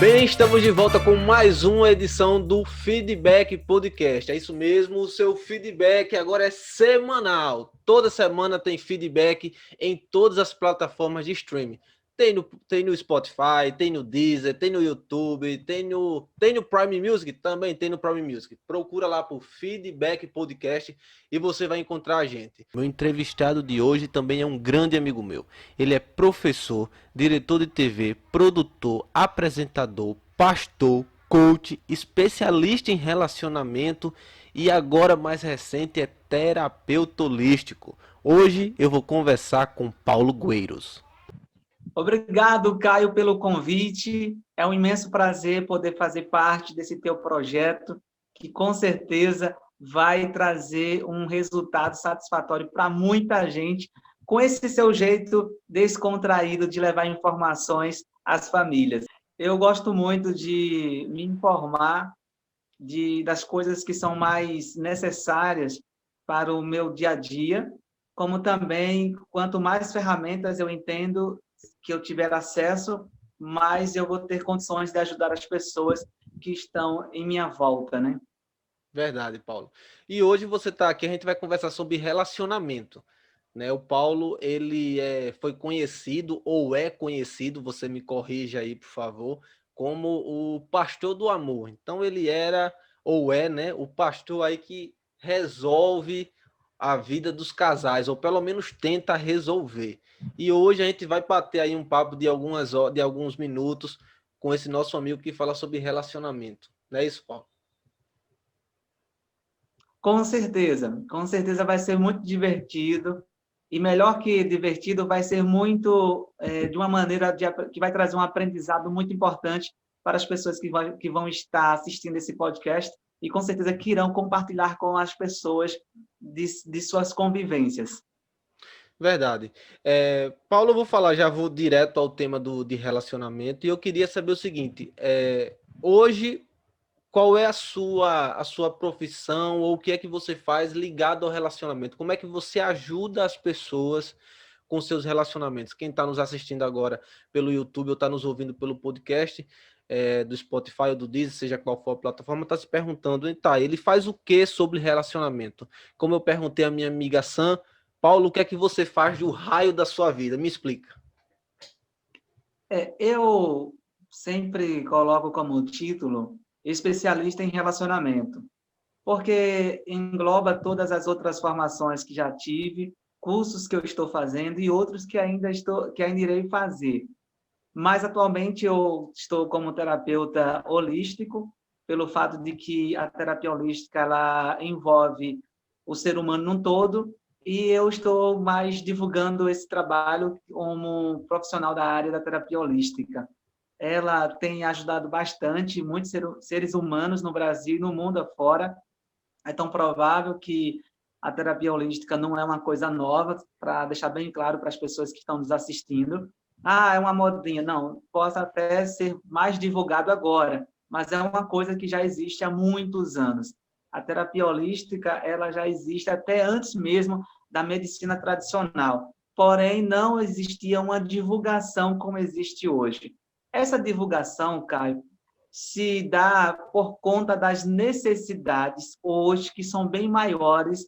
Bem, estamos de volta com mais uma edição do Feedback Podcast. É isso mesmo, o seu feedback agora é semanal. Toda semana tem feedback em todas as plataformas de streaming. Tem no Spotify, tem no Deezer, tem no YouTube, tem no Prime Music, também tem no Prime Music. Procura lá por Feedback Podcast e você vai encontrar a gente. Meu entrevistado de hoje também é um grande amigo meu. Ele é professor, diretor de TV, produtor, apresentador, pastor, coach, especialista em relacionamento e agora mais recente é terapeuta holístico. Hoje eu vou conversar com Paulo Gueiros. Obrigado, Caio, pelo convite. É um imenso prazer poder fazer parte desse teu projeto, que com certeza vai trazer um resultado satisfatório para muita gente, com esse seu jeito descontraído de levar informações às famílias. Eu gosto muito de me informar das coisas que são mais necessárias para o meu dia a dia, como também, quanto mais ferramentas eu entendo que eu tiver acesso, mais eu vou ter condições de ajudar as pessoas que estão em minha volta, né? Verdade, Paulo. E hoje você está aqui, a gente vai conversar sobre relacionamento, né? O Paulo, foi conhecido ou é conhecido, você me corrija aí, por favor, como o pastor do amor. Então ele era ou é, né, o pastor aí que resolve a vida dos casais, ou pelo menos tenta resolver. E hoje a gente vai bater aí um papo de alguns minutos com esse nosso amigo que fala sobre relacionamento. Não é isso, Paulo? Com certeza vai ser muito divertido. E melhor que divertido, vai ser muito de uma maneira que vai trazer um aprendizado muito importante para as pessoas que vão estar assistindo esse podcast e com certeza que irão compartilhar com as pessoas de suas convivências. Verdade. Paulo, eu já vou direto ao tema de relacionamento e eu queria saber o seguinte, hoje, qual é a sua profissão ou o que é que você faz ligado ao relacionamento? Como é que você ajuda as pessoas com seus relacionamentos? Quem está nos assistindo agora pelo YouTube ou está nos ouvindo pelo podcast, do Spotify ou do Deezer, seja qual for a plataforma, está se perguntando, tá, ele faz o que sobre relacionamento? Como eu perguntei à minha amiga Sam, Paulo, o que é que você faz do raio da sua vida? Me explica. Eu sempre coloco como título especialista em relacionamento, porque engloba todas as outras formações que já tive, cursos que eu estou fazendo e outros que ainda irei fazer. Mas atualmente eu estou como terapeuta holístico, pelo fato de que a terapia holística ela envolve o ser humano num todo, e eu estou mais divulgando esse trabalho como profissional da área da terapia holística. Ela tem ajudado bastante muitos seres humanos no Brasil e no mundo afora. É tão provável que a terapia holística não é uma coisa nova, para deixar bem claro para as pessoas que estão nos assistindo. Ah, é uma modinha. Não, possa até ser mais divulgado agora, mas é uma coisa que já existe há muitos anos. A terapia holística ela já existe até antes mesmo da medicina tradicional, porém não existia uma divulgação como existe hoje. Essa divulgação, Caio, se dá por conta das necessidades hoje, que são bem maiores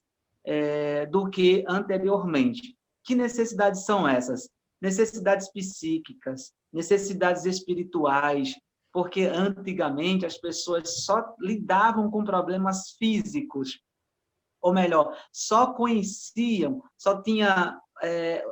do que anteriormente. Que necessidades são essas? Necessidades psíquicas, necessidades espirituais, porque antigamente as pessoas só lidavam com problemas físicos, ou melhor, só conheciam, só tinha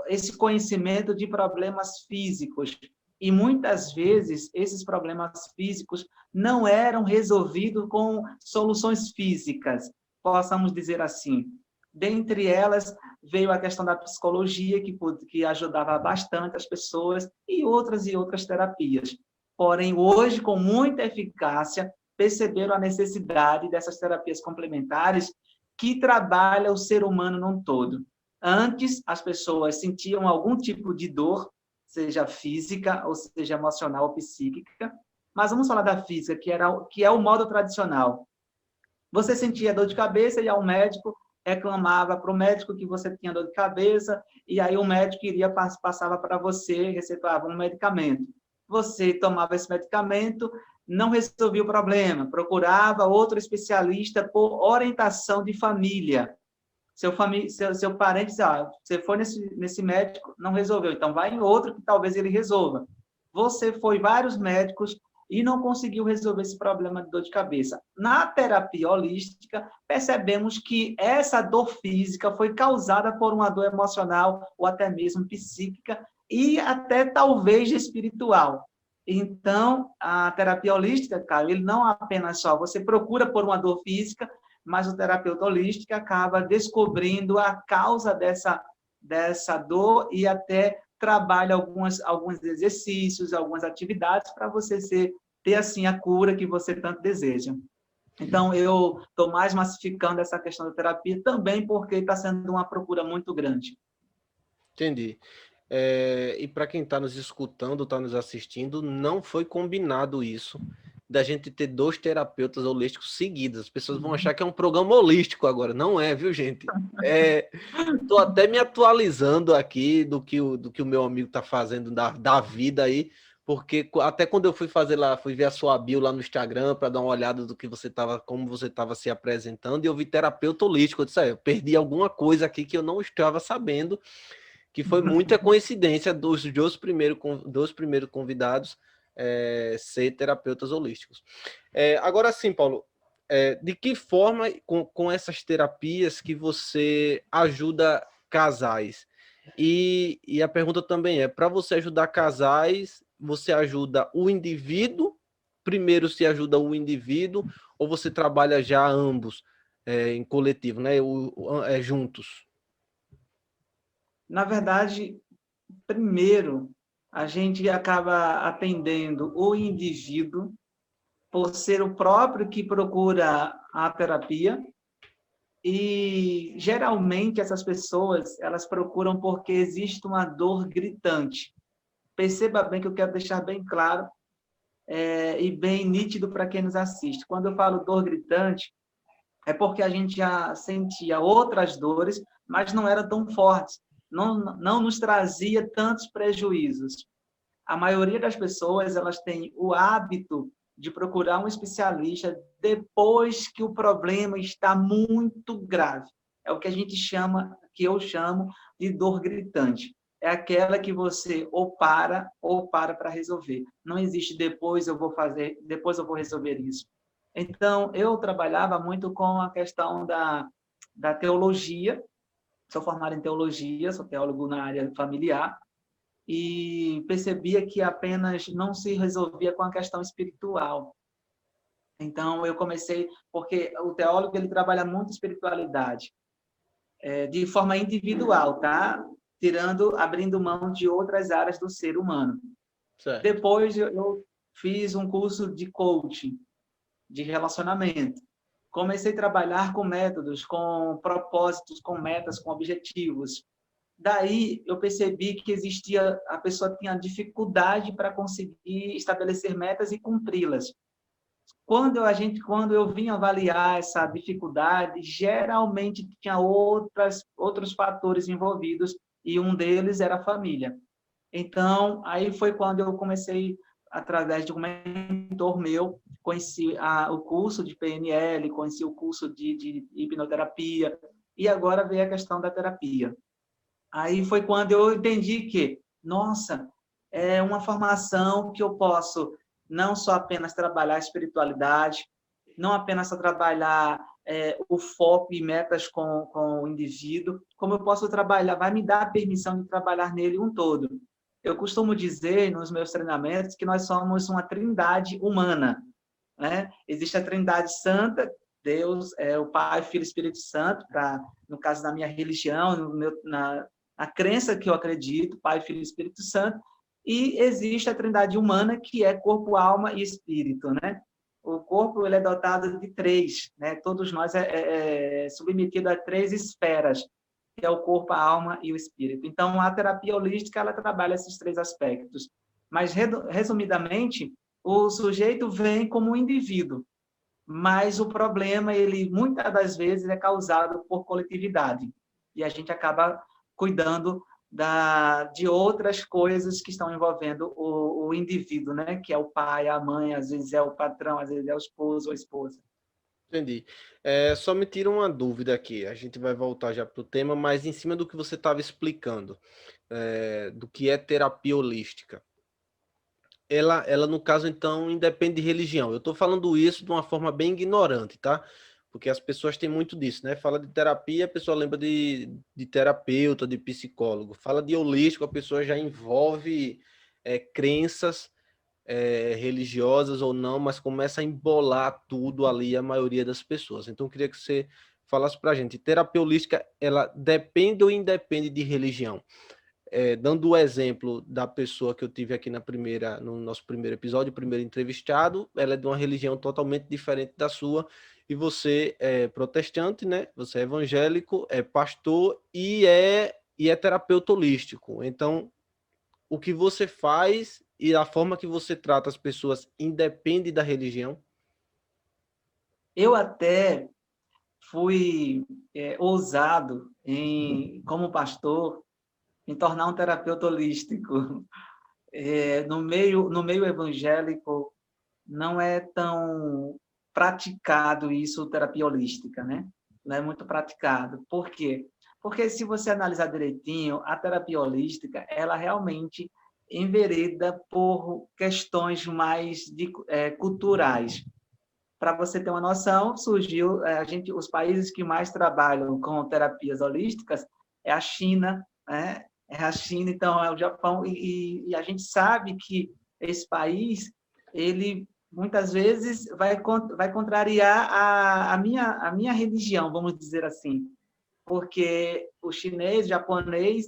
esse conhecimento de problemas físicos. E muitas vezes esses problemas físicos não eram resolvidos com soluções físicas, possamos dizer assim. Dentre elas, veio a questão da psicologia, que ajudava bastante as pessoas, e outras terapias. Porém, hoje, com muita eficácia, perceberam a necessidade dessas terapias complementares que trabalham o ser humano num todo. Antes, as pessoas sentiam algum tipo de dor, seja física, ou seja emocional ou psíquica, mas vamos falar da física, que é o modo tradicional. Você sentia dor de cabeça e ao médico reclamava para o médico que você tinha dor de cabeça, e aí o médico passava para você, receitava um medicamento. você tomava esse medicamento, não resolvia o problema, procurava outro especialista por orientação de família. Seu parente diz, você foi nesse médico, não resolveu, então vai em outro que talvez ele resolva. Você foi vários médicos e não conseguiu resolver esse problema de dor de cabeça. Na terapia holística, percebemos que essa dor física foi causada por uma dor emocional ou até mesmo psíquica e até talvez espiritual. Então, a terapia holística, cara, ele não apenas só, você procura por uma dor física, mas o terapeuta holístico acaba descobrindo a causa dessa dor e até trabalha alguns exercícios, algumas atividades para você ter assim a cura que você tanto deseja. Então, eu estou mais massificando essa questão da terapia também porque está sendo uma procura muito grande. Entendi. E para quem está nos escutando, está nos assistindo, não foi combinado isso da gente ter 2 terapeutas holísticos seguidos. As pessoas vão achar que é um programa holístico agora. Não é, viu, gente? Estou até me atualizando aqui do que o meu amigo está fazendo da vida aí, porque até quando eu fui fazer lá, fui ver a sua bio lá no Instagram para dar uma olhada do que como você estava se apresentando, e eu vi terapeuta holístico. Eu disse, eu perdi alguma coisa aqui que eu não estava sabendo, que foi muita coincidência dos dois primeiros convidados ser terapeutas holísticos. Agora sim, Paulo, de que forma, com essas terapias, que você ajuda casais? E a pergunta também para você ajudar casais, você ajuda o indivíduo, primeiro se ajuda o indivíduo, ou você trabalha já ambos em coletivo, né? Juntos? Na verdade, primeiro, a gente acaba atendendo o indivíduo por ser o próprio que procura a terapia e, geralmente, essas pessoas, elas procuram porque existe uma dor gritante. Perceba bem que eu quero deixar bem claro e bem nítido para quem nos assiste. Quando eu falo dor gritante, é porque a gente já sentia outras dores, mas não eram tão fortes, não nos trazia tantos prejuízos. A maioria das pessoas, elas têm o hábito de procurar um especialista depois que o problema está muito grave. É o que a gente chama, que eu chamo de dor gritante. É aquela que você ou para resolver. Não existe depois eu vou resolver isso. Então, eu trabalhava muito com a questão da teologia. Sou formado em teologia, sou teólogo na área familiar, e percebia que apenas não se resolvia com a questão espiritual. Então, eu comecei, porque o teólogo ele trabalha muito espiritualidade, de forma individual, tá? Abrindo mão de outras áreas do ser humano. Certo. Depois, eu fiz um curso de coaching, de relacionamento. Comecei a trabalhar com métodos, com propósitos, com metas, com objetivos. Daí eu percebi que a pessoa tinha dificuldade para conseguir estabelecer metas e cumpri-las. Quando eu vim avaliar essa dificuldade, geralmente tinha outros fatores envolvidos e um deles era a família. Então, aí foi quando eu comecei, através de um mentor meu, conheci o curso de PNL, conheci o curso de hipnoterapia, e agora veio a questão da terapia. Aí foi quando eu entendi que, nossa, é uma formação que eu posso não só apenas trabalhar a espiritualidade, não apenas só trabalhar o foco e metas com o indivíduo, como eu posso trabalhar, vai me dar a permissão de trabalhar nele um todo. Eu costumo dizer nos meus treinamentos que nós somos uma trindade humana, né? Existe a trindade santa, Deus é o Pai, Filho e Espírito Santo, no caso da minha religião, na crença que eu acredito, Pai, Filho e Espírito Santo, e existe a trindade humana, que é corpo, alma e espírito, né? O corpo ele é dotado de 3, né? Todos nós submetido a 3 esferas, que é o corpo, a alma e o espírito. Então, a terapia holística, ela trabalha esses 3 aspectos. Mas, resumidamente, o sujeito vem como um indivíduo, mas o problema, ele muitas das vezes é causado por coletividade, e a gente acaba cuidando de outras coisas que estão envolvendo o indivíduo, né? Que é o pai, a mãe, às vezes é o patrão, às vezes é o esposo ou a esposa. Entendi. Só me tira uma dúvida aqui. A gente vai voltar já para o tema, mas em cima do que você estava explicando, do que é terapia holística. Ela, no caso, então, independe de religião. Eu estou falando isso de uma forma bem ignorante, tá? Porque as pessoas têm muito disso, né? Fala de terapia, a pessoa lembra de terapeuta, de psicólogo. Fala de holístico, a pessoa já envolve crenças religiosas ou não, mas começa a embolar tudo ali, a maioria das pessoas. Então, eu queria que você falasse para a gente, terapia holística, ela depende ou independe de religião? Dando o exemplo da pessoa que eu tive aqui no nosso primeiro episódio, o primeiro entrevistado, ela é de uma religião totalmente diferente da sua, e você é protestante, né? Você é evangélico, é pastor e é terapeuta holístico. Então, o que você faz e a forma que você trata as pessoas independe da religião? Eu até fui ousado, como pastor, em tornar um terapeuta holístico. No meio evangélico, não é tão praticado isso, terapia holística, né? Não é muito praticado. Por quê? Porque se você analisar direitinho, a terapia holística, ela realmente envereda por questões mais culturais. Para você ter uma noção, surgiu os países que mais trabalham com terapias holísticas é a China, né? É a China, então é o Japão e a gente sabe que esse país ele muitas vezes vai contrariar a minha religião, vamos dizer assim, porque o chinês, o japonês,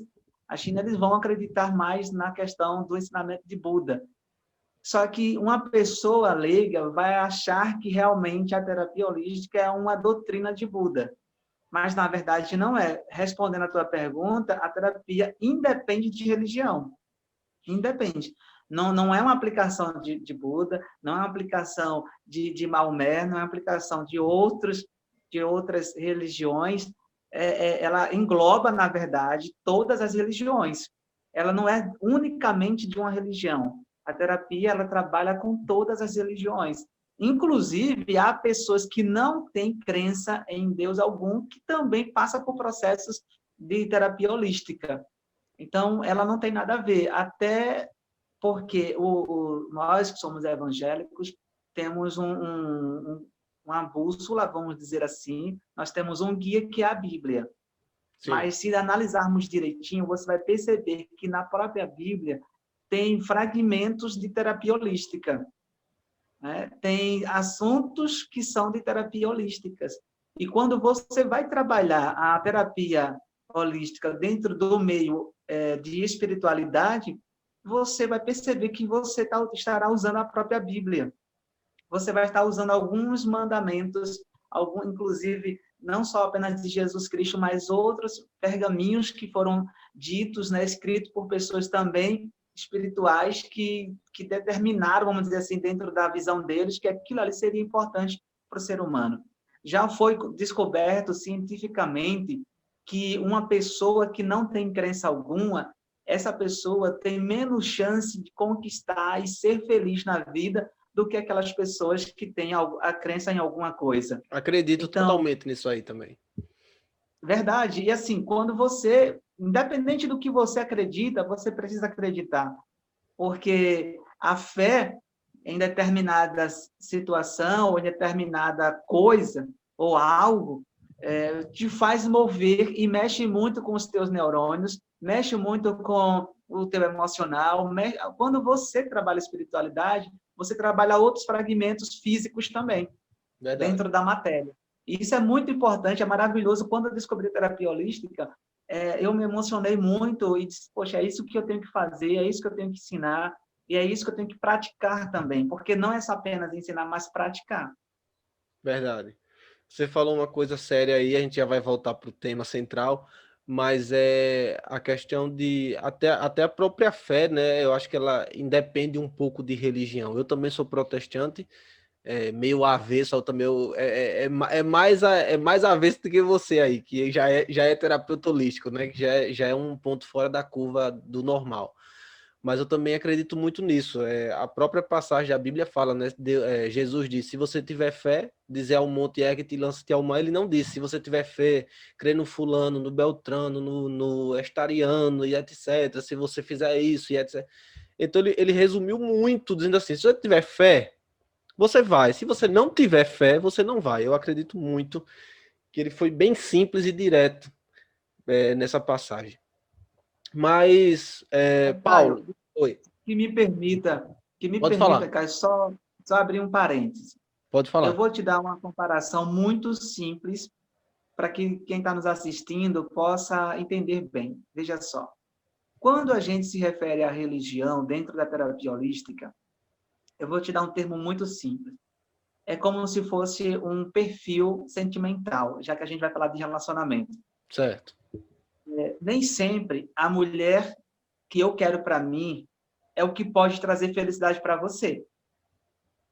a China eles vão acreditar mais na questão do ensinamento de Buda. Só que uma pessoa leiga vai achar que realmente a terapia holística é uma doutrina de Buda. Mas, na verdade, não é. Respondendo a tua pergunta, a terapia independe de religião. Independe. Não é uma aplicação de Buda, não é uma aplicação de Maomé, não é uma aplicação de outras religiões. Ela engloba, na verdade, todas as religiões. Ela não é unicamente de uma religião. A terapia ela trabalha com todas as religiões. Inclusive, há pessoas que não têm crença em Deus algum que também passam por processos de terapia holística. Então, ela não tem nada a ver, até porque nós que somos evangélicos temos uma bússola, vamos dizer assim, nós temos um guia que é a Bíblia. Sim. Mas se analisarmos direitinho, você vai perceber que na própria Bíblia tem fragmentos de terapia holística, né? Tem assuntos que são de terapia holísticas. E quando você vai trabalhar a terapia holística dentro do meio de espiritualidade, você vai perceber que você estará usando a própria Bíblia. Você vai estar usando alguns mandamentos, inclusive não só apenas de Jesus Cristo, mas outros pergaminhos que foram ditos, né, escritos por pessoas também espirituais que determinaram, vamos dizer assim, dentro da visão deles, que aquilo ali seria importante para o ser humano. Já foi descoberto cientificamente que uma pessoa que não tem crença alguma, essa pessoa tem menos chance de conquistar e ser feliz na vida do que aquelas pessoas que têm a crença em alguma coisa. Acredito Então, totalmente nisso aí também. verdade. E assim, quando você, independente do que você acredita, você precisa acreditar. Porque a fé em determinada situação, ou em determinada coisa, ou algo, te faz mover e mexe muito com os teus neurônios, mexe muito com o teu emocional. Quando você trabalha espiritualidade, você trabalha outros fragmentos físicos também, Verdade. dentro da matéria. E isso é muito importante, é maravilhoso. Quando eu descobri terapia holística, eu me emocionei muito e disse, poxa, é isso que eu tenho que fazer, é isso que eu tenho que ensinar, e é isso que eu tenho que praticar também, porque não é só apenas ensinar, mas praticar. Verdade. Você falou uma coisa séria aí, a gente já vai voltar para o tema central, mas é a questão de até a própria fé, né? Eu acho que ela independe um pouco de religião. Eu também sou protestante, meio avesso, a outra meio... É mais avesso do que você aí, que já é terapeuta holístico, né? Que já é um ponto fora da curva do normal. Mas eu também acredito muito nisso. A própria passagem da Bíblia fala, né? Jesus disse, se você tiver fé, dizer ao monte ergue-te e lança-te ao mar. Ele não disse, se você tiver fé, crê no fulano, no beltrano, no estariano e etc. Se você fizer isso e etc. Então ele resumiu muito, dizendo assim, se você tiver fé, você vai. Se você não tiver fé, você não vai. Eu acredito muito que ele foi bem simples e direto nessa passagem. Mas, Paulo, Caio, oi, que me permita, pode falar, Caio, só abrir um parêntese. pode Eu falar. vou te dar uma comparação muito simples para que quem está nos assistindo possa entender bem. Veja só. Quando a gente se refere à religião dentro da terapia holística, eu vou te dar um termo muito simples. É como se fosse um perfil sentimental, já que a gente vai falar de relacionamento. Certo. Nem sempre a mulher que eu quero para mim é o que pode trazer felicidade para você.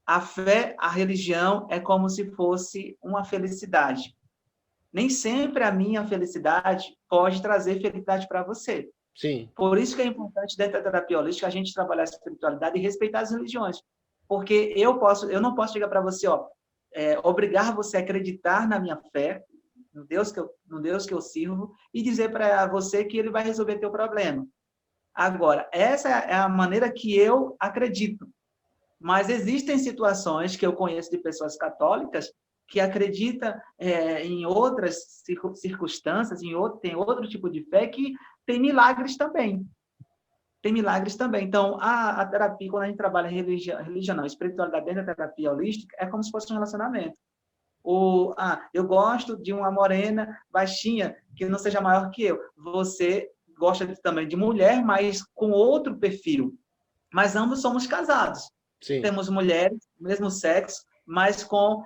A fé, a religião é como se fosse uma felicidade. Nem sempre a minha felicidade pode trazer felicidade para você. Sim. Por isso que é importante dentro da terapia holística a gente trabalhar a espiritualidade e respeitar as religiões. Porque eu não posso chegar para você, obrigar você a acreditar na minha fé, no Deus que eu sirvo, e dizer para você que ele vai resolver teu problema. Agora, essa é a maneira que eu acredito. Mas existem situações que eu conheço de pessoas católicas que acreditam em outras circunstâncias, tem outro tipo de fé que tem milagres também. Tem milagres também. Então, a terapia, quando a gente trabalha religião não, espiritualidade dentro da terapia holística, é como se fosse um relacionamento. Eu gosto de uma morena baixinha, que não seja maior que eu. Você gosta também de mulher, mas com outro perfil. Mas ambos somos casados. Sim. Temos mulheres, mesmo sexo, mas com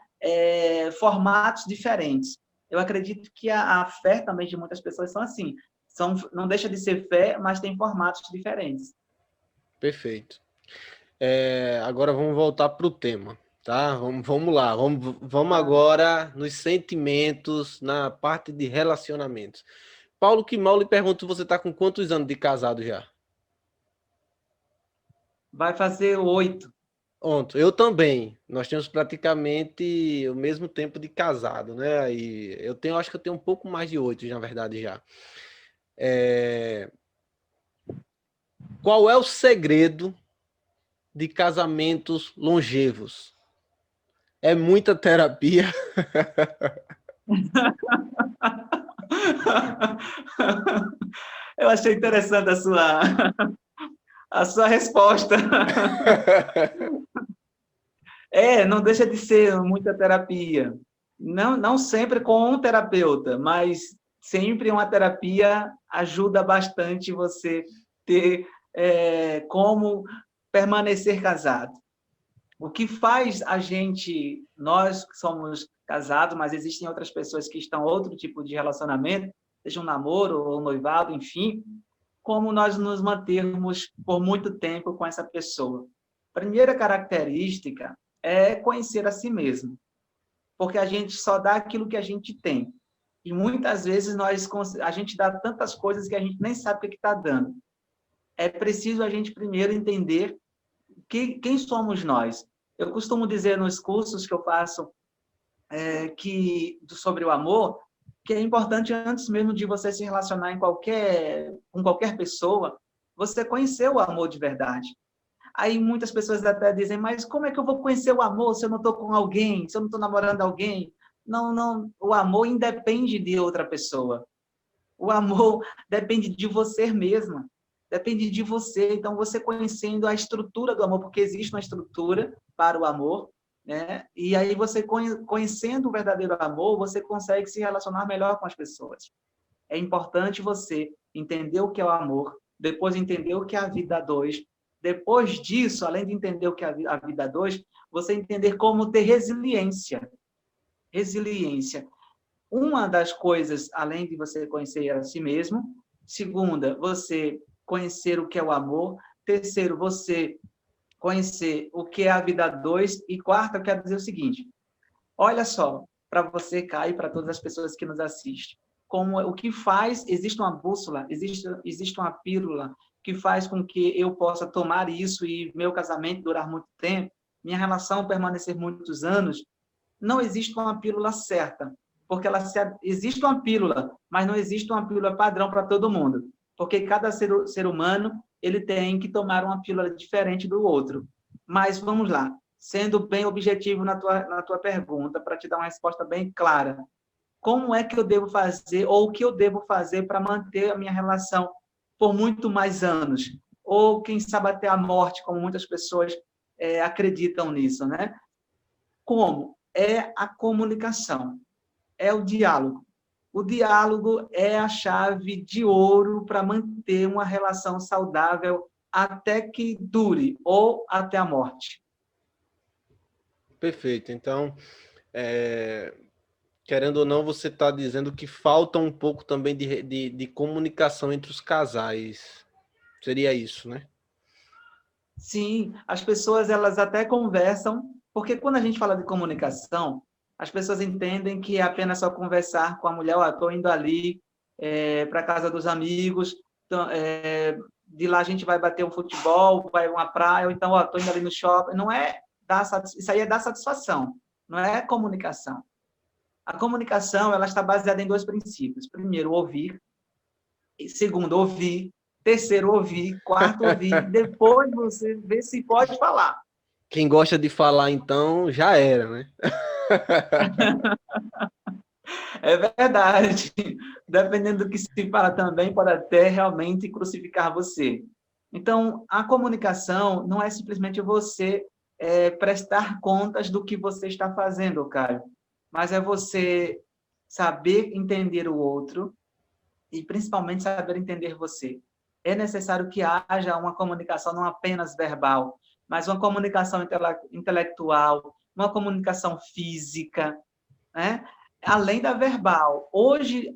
formatos diferentes. Eu acredito que a fé também de muitas pessoas são assim. Não deixa de ser fé, mas tem formatos diferentes. Perfeito. Agora vamos voltar para o tema, tá? Vamos lá. Vamos agora nos sentimentos, na parte de relacionamentos. Paulo, que mal lhe pergunto, você está com quantos anos de casado já? Vai fazer 8. Pronto, eu também. Nós temos praticamente o mesmo tempo de casado, né? E acho que eu tenho um pouco mais de 8, na verdade, já. Qual é o segredo de casamentos longevos? É muita terapia. Eu achei interessante a sua resposta. Não deixa de ser muita terapia. Não sempre com um terapeuta, mas sempre uma terapia ajuda bastante você ter como permanecer casado. O que faz nós que somos casados, mas existem outras pessoas que estão em outro tipo de relacionamento, seja um namoro ou um noivado, enfim, como nós nos mantermos por muito tempo com essa pessoa. Primeira característica é conhecer a si mesmo, porque a gente só dá aquilo que a gente tem. E muitas vezes a gente dá tantas coisas que a gente nem sabe o que está dando. É preciso a gente primeiro entender quem somos nós. Eu costumo dizer nos cursos que eu faço sobre o amor, que é importante, antes mesmo de você se relacionar com qualquer pessoa, você conhecer o amor de verdade. Aí muitas pessoas até dizem, mas como é que eu vou conhecer o amor se eu não estou com alguém, se eu não estou namorando alguém? Não, o amor independe de outra pessoa. O amor depende de você mesma, depende de você. Então, você conhecendo a estrutura do amor, porque existe uma estrutura para o amor, né? E aí você conhecendo o verdadeiro amor, você consegue se relacionar melhor com as pessoas. É importante você entender o que é o amor, depois entender o que é a vida a dois. Depois disso, além de entender o que é a vida a dois, você entender como ter resiliência. Resiliência. Uma das coisas, além de você conhecer a si mesmo, segunda, você conhecer o que é o amor, terceiro, você conhecer o que é a vida a dois. E quarto, eu quero dizer o seguinte: olha só, para você, Caio, e para todas as pessoas que nos assistem, o que faz, existe uma bússola, existe uma pílula que faz com que eu possa tomar isso e meu casamento durar muito tempo, minha relação permanecer muitos anos. Não existe uma pílula certa, porque existe uma pílula, mas não existe uma pílula padrão para todo mundo, porque cada ser humano ele tem que tomar uma pílula diferente do outro. Mas vamos lá, sendo bem objetivo na tua pergunta, para te dar uma resposta bem clara. Como é que eu devo fazer, ou o que eu devo fazer para manter a minha relação por muito mais anos? Ou, quem sabe, até a morte, como muitas pessoas acreditam nisso, né? Como? É a comunicação, é o diálogo. O diálogo é a chave de ouro para manter uma relação saudável até que dure, ou até a morte. Perfeito. Então, querendo ou não, você está dizendo que falta um pouco também de comunicação entre os casais. Seria isso, né? Sim, as pessoas elas até conversam, porque quando a gente fala de comunicação, as pessoas entendem que é apenas só conversar com a mulher. Estou indo ali para a casa dos amigos, então, de lá a gente vai bater um futebol, vai uma praia, ou então estou indo ali no shopping. Não é isso aí é dar satisfação, não é comunicação. A comunicação ela está baseada em dois princípios. Primeiro, ouvir. Segundo, ouvir. Terceiro, ouvir. Quarto, ouvir. Depois você vê se pode falar. Quem gosta de falar, então, já era, né? É verdade. Dependendo do que se fala também, pode até realmente crucificar você. Então, a comunicação não é simplesmente você prestar contas do que você está fazendo, Caio, mas é você saber entender o outro e, principalmente, saber entender você. É necessário que haja uma comunicação não apenas verbal, mas uma comunicação intelectual, uma comunicação física, né? Além da verbal. Hoje,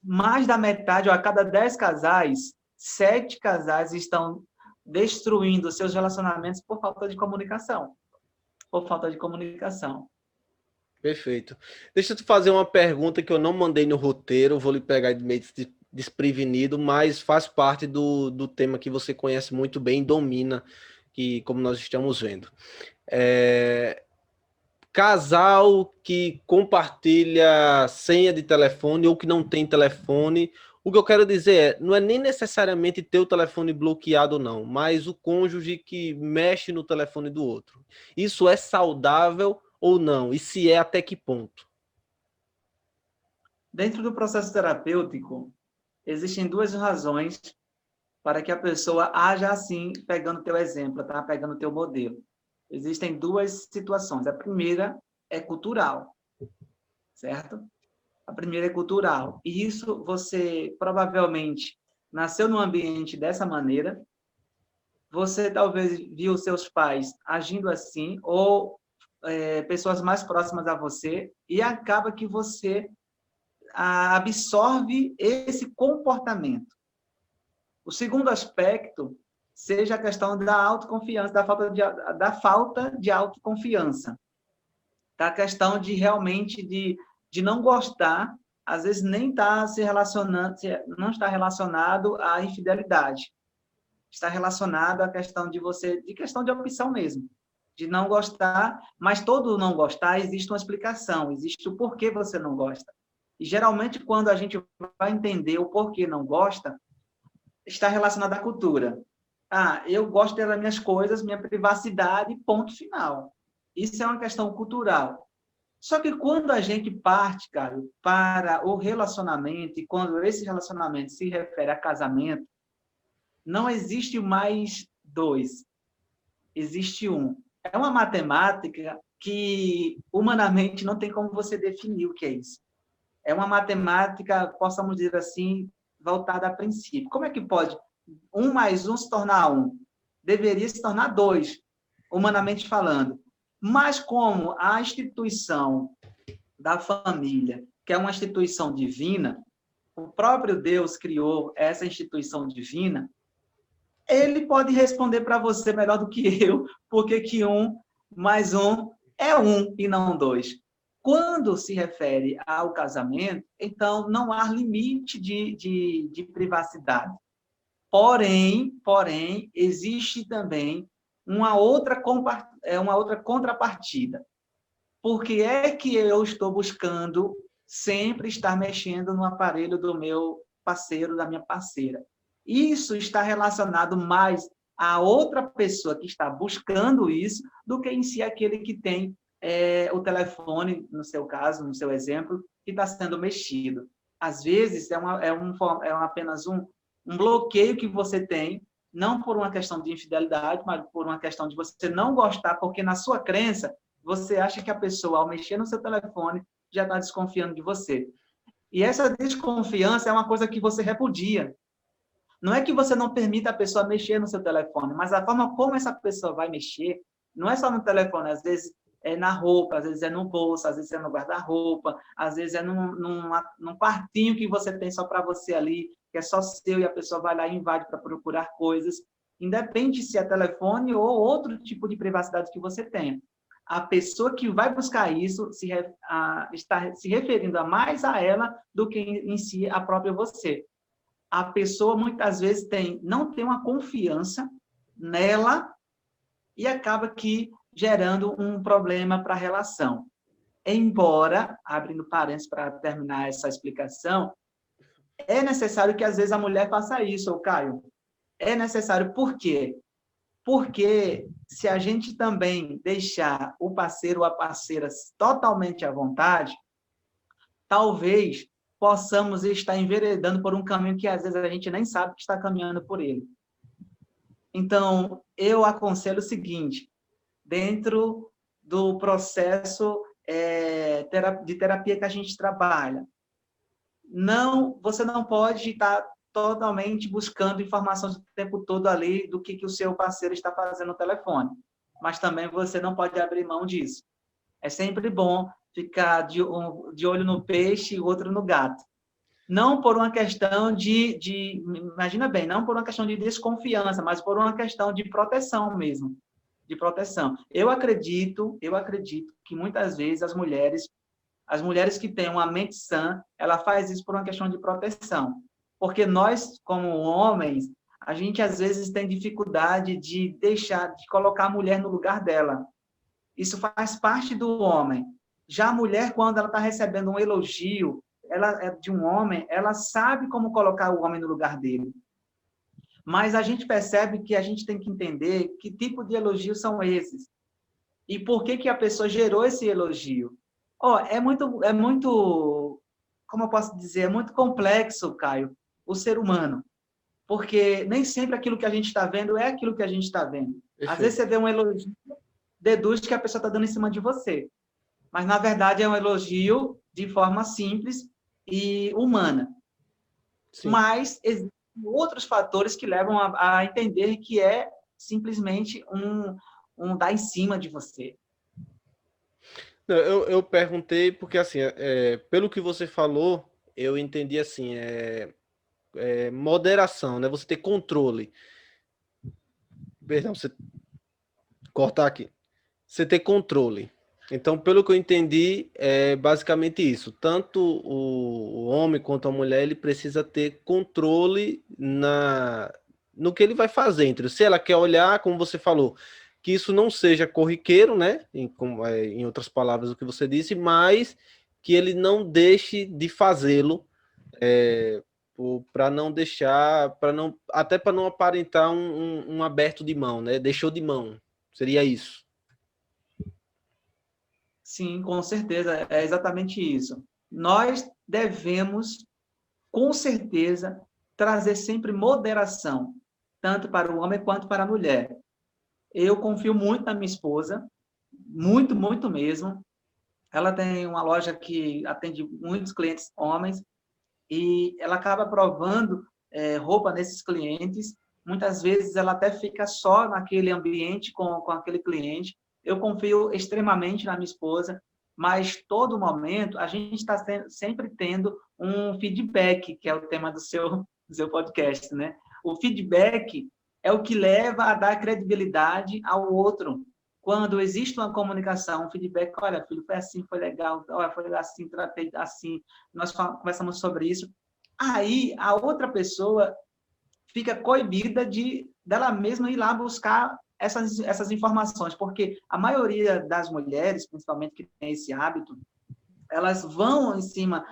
mais da metade, ou a cada 10 casais, 7 casais estão destruindo seus relacionamentos por falta de comunicação. Por falta de comunicação. Perfeito. Deixa eu te fazer uma pergunta que eu não mandei no roteiro, vou lhe pegar de meio desprevenido, mas faz parte do tema que você conhece muito bem e domina, que, como nós estamos vendo. Casal que compartilha senha de telefone ou que não tem telefone. O que eu quero dizer não é nem necessariamente ter o telefone bloqueado, não, mas o cônjuge que mexe no telefone do outro. Isso é saudável ou não? E se é, até que ponto? Dentro do processo terapêutico, existem duas razões para que a pessoa haja assim, pegando teu exemplo, tá? Pegando teu modelo. Existem duas situações. A primeira é cultural, certo? A primeira é cultural. E isso você provavelmente nasceu num ambiente dessa maneira, você talvez viu seus pais agindo assim, ou pessoas mais próximas a você, e acaba que você absorve esse comportamento. O segundo aspecto seja a questão da autoconfiança, da falta de autoconfiança, da questão de realmente de não gostar, às vezes nem está se relacionando, não está relacionado à infidelidade, está relacionado à questão de questão de opção mesmo, de não gostar, mas todo não gostar existe uma explicação, existe o porquê você não gosta. E geralmente quando a gente vai entender o porquê não gosta, está relacionado à cultura. Eu gosto das minhas coisas, minha privacidade, ponto final. Isso é uma questão cultural. Só que quando a gente parte, cara, para o relacionamento, e quando esse relacionamento se refere a casamento, não existe mais dois, existe um. É uma matemática que, humanamente, não tem como você definir o que é isso. É uma matemática, possamos dizer assim, voltada a princípio. Como é que pode 1 mais 1 se tornar 1? Deveria se tornar 2, humanamente falando. Mas como a instituição da família, que é uma instituição divina, o próprio Deus criou essa instituição divina, Ele pode responder para você melhor do que eu, porque que 1 mais 1 é 1 e não 2. Quando se refere ao casamento, então não há limite de privacidade. Porém, existe também uma outra contrapartida. Por que é que eu estou buscando sempre estar mexendo no aparelho do meu parceiro, da minha parceira? Isso está relacionado mais à outra pessoa que está buscando isso do que em si aquele que tem o telefone, no seu caso, no seu exemplo, que está sendo mexido. Às vezes, é apenas um bloqueio que você tem, não por uma questão de infidelidade, mas por uma questão de você não gostar, porque na sua crença, você acha que a pessoa, ao mexer no seu telefone, já está desconfiando de você. E essa desconfiança é uma coisa que você repudia. Não é que você não permita a pessoa mexer no seu telefone, mas a forma como essa pessoa vai mexer, não é só no telefone, às vezes é na roupa, às vezes é no bolso, às vezes é no guarda-roupa, às vezes é num quartinho que você tem só para você ali, que é só seu, e a pessoa vai lá e invade para procurar coisas. Independe se é telefone ou outro tipo de privacidade que você tenha. A pessoa que vai buscar isso está se referindo mais a ela do que em si a própria você. A pessoa muitas vezes não tem uma confiança nela e acaba que gerando um problema para a relação. Embora, abrindo parênteses para terminar essa explicação, é necessário que às vezes a mulher faça isso, Caio. É necessário por quê? Porque se a gente também deixar o parceiro ou a parceira totalmente à vontade, talvez possamos estar enveredando por um caminho que às vezes a gente nem sabe que está caminhando por ele. Então, eu aconselho o seguinte, dentro do processo de terapia que a gente trabalha, você não pode estar totalmente buscando informações o tempo todo ali do que o seu parceiro está fazendo no telefone, mas também você não pode abrir mão disso. É sempre bom ficar de olho no peixe e outro no gato. Não por uma questão imagina bem, não por uma questão de desconfiança, mas por uma questão de proteção mesmo, de proteção. Eu acredito que muitas vezes as mulheres que têm uma mente sã, ela faz isso por uma questão de proteção. Porque nós, como homens, a gente às vezes tem dificuldade de colocar a mulher no lugar dela. Isso faz parte do homem. Já a mulher, quando ela está recebendo um elogio de um homem, ela sabe como colocar o homem no lugar dele. Mas a gente percebe que a gente tem que entender que tipo de elogios são esses. E por que a pessoa gerou esse elogio. É muito, como eu posso dizer, é muito complexo, Caio, o ser humano. Porque nem sempre aquilo que a gente está vendo é aquilo que a gente está vendo. Às vezes você vê um elogio, deduz que a pessoa está dando em cima de você. Mas, na verdade, é um elogio de forma simples e humana. Sim. Mas existem outros fatores que levam a entender que é simplesmente um dar em cima de você. Eu perguntei porque, assim, pelo que você falou, eu entendi assim, moderação, né? Você ter controle. Perdão, você cortar aqui. Você ter controle. Então, pelo que eu entendi, é basicamente isso. Tanto o homem quanto a mulher, ele precisa ter controle no que ele vai fazer. Se ela quer olhar, como você falou, que isso não seja corriqueiro, né? Em outras palavras, o que você disse, mas que ele não deixe de fazê-lo, para não deixar, até para não aparentar um aberto de mão, né? Deixou de mão. Seria isso. Sim, com certeza, é exatamente isso. Nós devemos, com certeza, trazer sempre moderação, tanto para o homem quanto para a mulher. Eu confio muito na minha esposa, muito, muito mesmo. Ela tem uma loja que atende muitos clientes homens e ela acaba provando roupa nesses clientes. Muitas vezes ela até fica só naquele ambiente com aquele cliente. Eu confio extremamente na minha esposa, mas todo momento a gente está sempre tendo um feedback, que é o tema do seu podcast, né? O feedback é o que leva a dar credibilidade ao outro. Quando existe uma comunicação, um feedback, olha, filho, foi assim, foi legal, olha, foi assim, tratei assim, nós conversamos sobre isso. Aí, a outra pessoa fica coibida dela mesma ir lá buscar essas informações, porque a maioria das mulheres, principalmente que tem esse hábito, elas vão em cima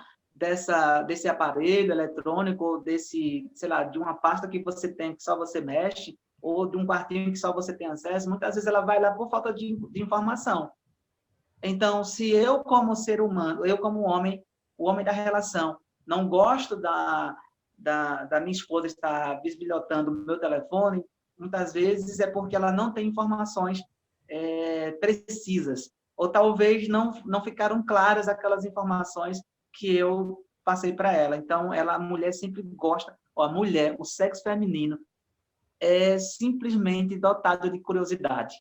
desse aparelho eletrônico, ou desse, sei lá, de uma pasta que você tem que só você mexe, ou de um quartinho que só você tem acesso, muitas vezes ela vai lá por falta de informação. Então, se eu, como ser humano, eu como homem, o homem da relação, não gosto da minha esposa estar bisbilhotando o meu telefone, muitas vezes é porque ela não tem informações precisas, ou talvez não ficaram claras aquelas informações que eu passei para ela. Então, a mulher sempre gosta, ou a mulher, o sexo feminino, é simplesmente dotado de curiosidade.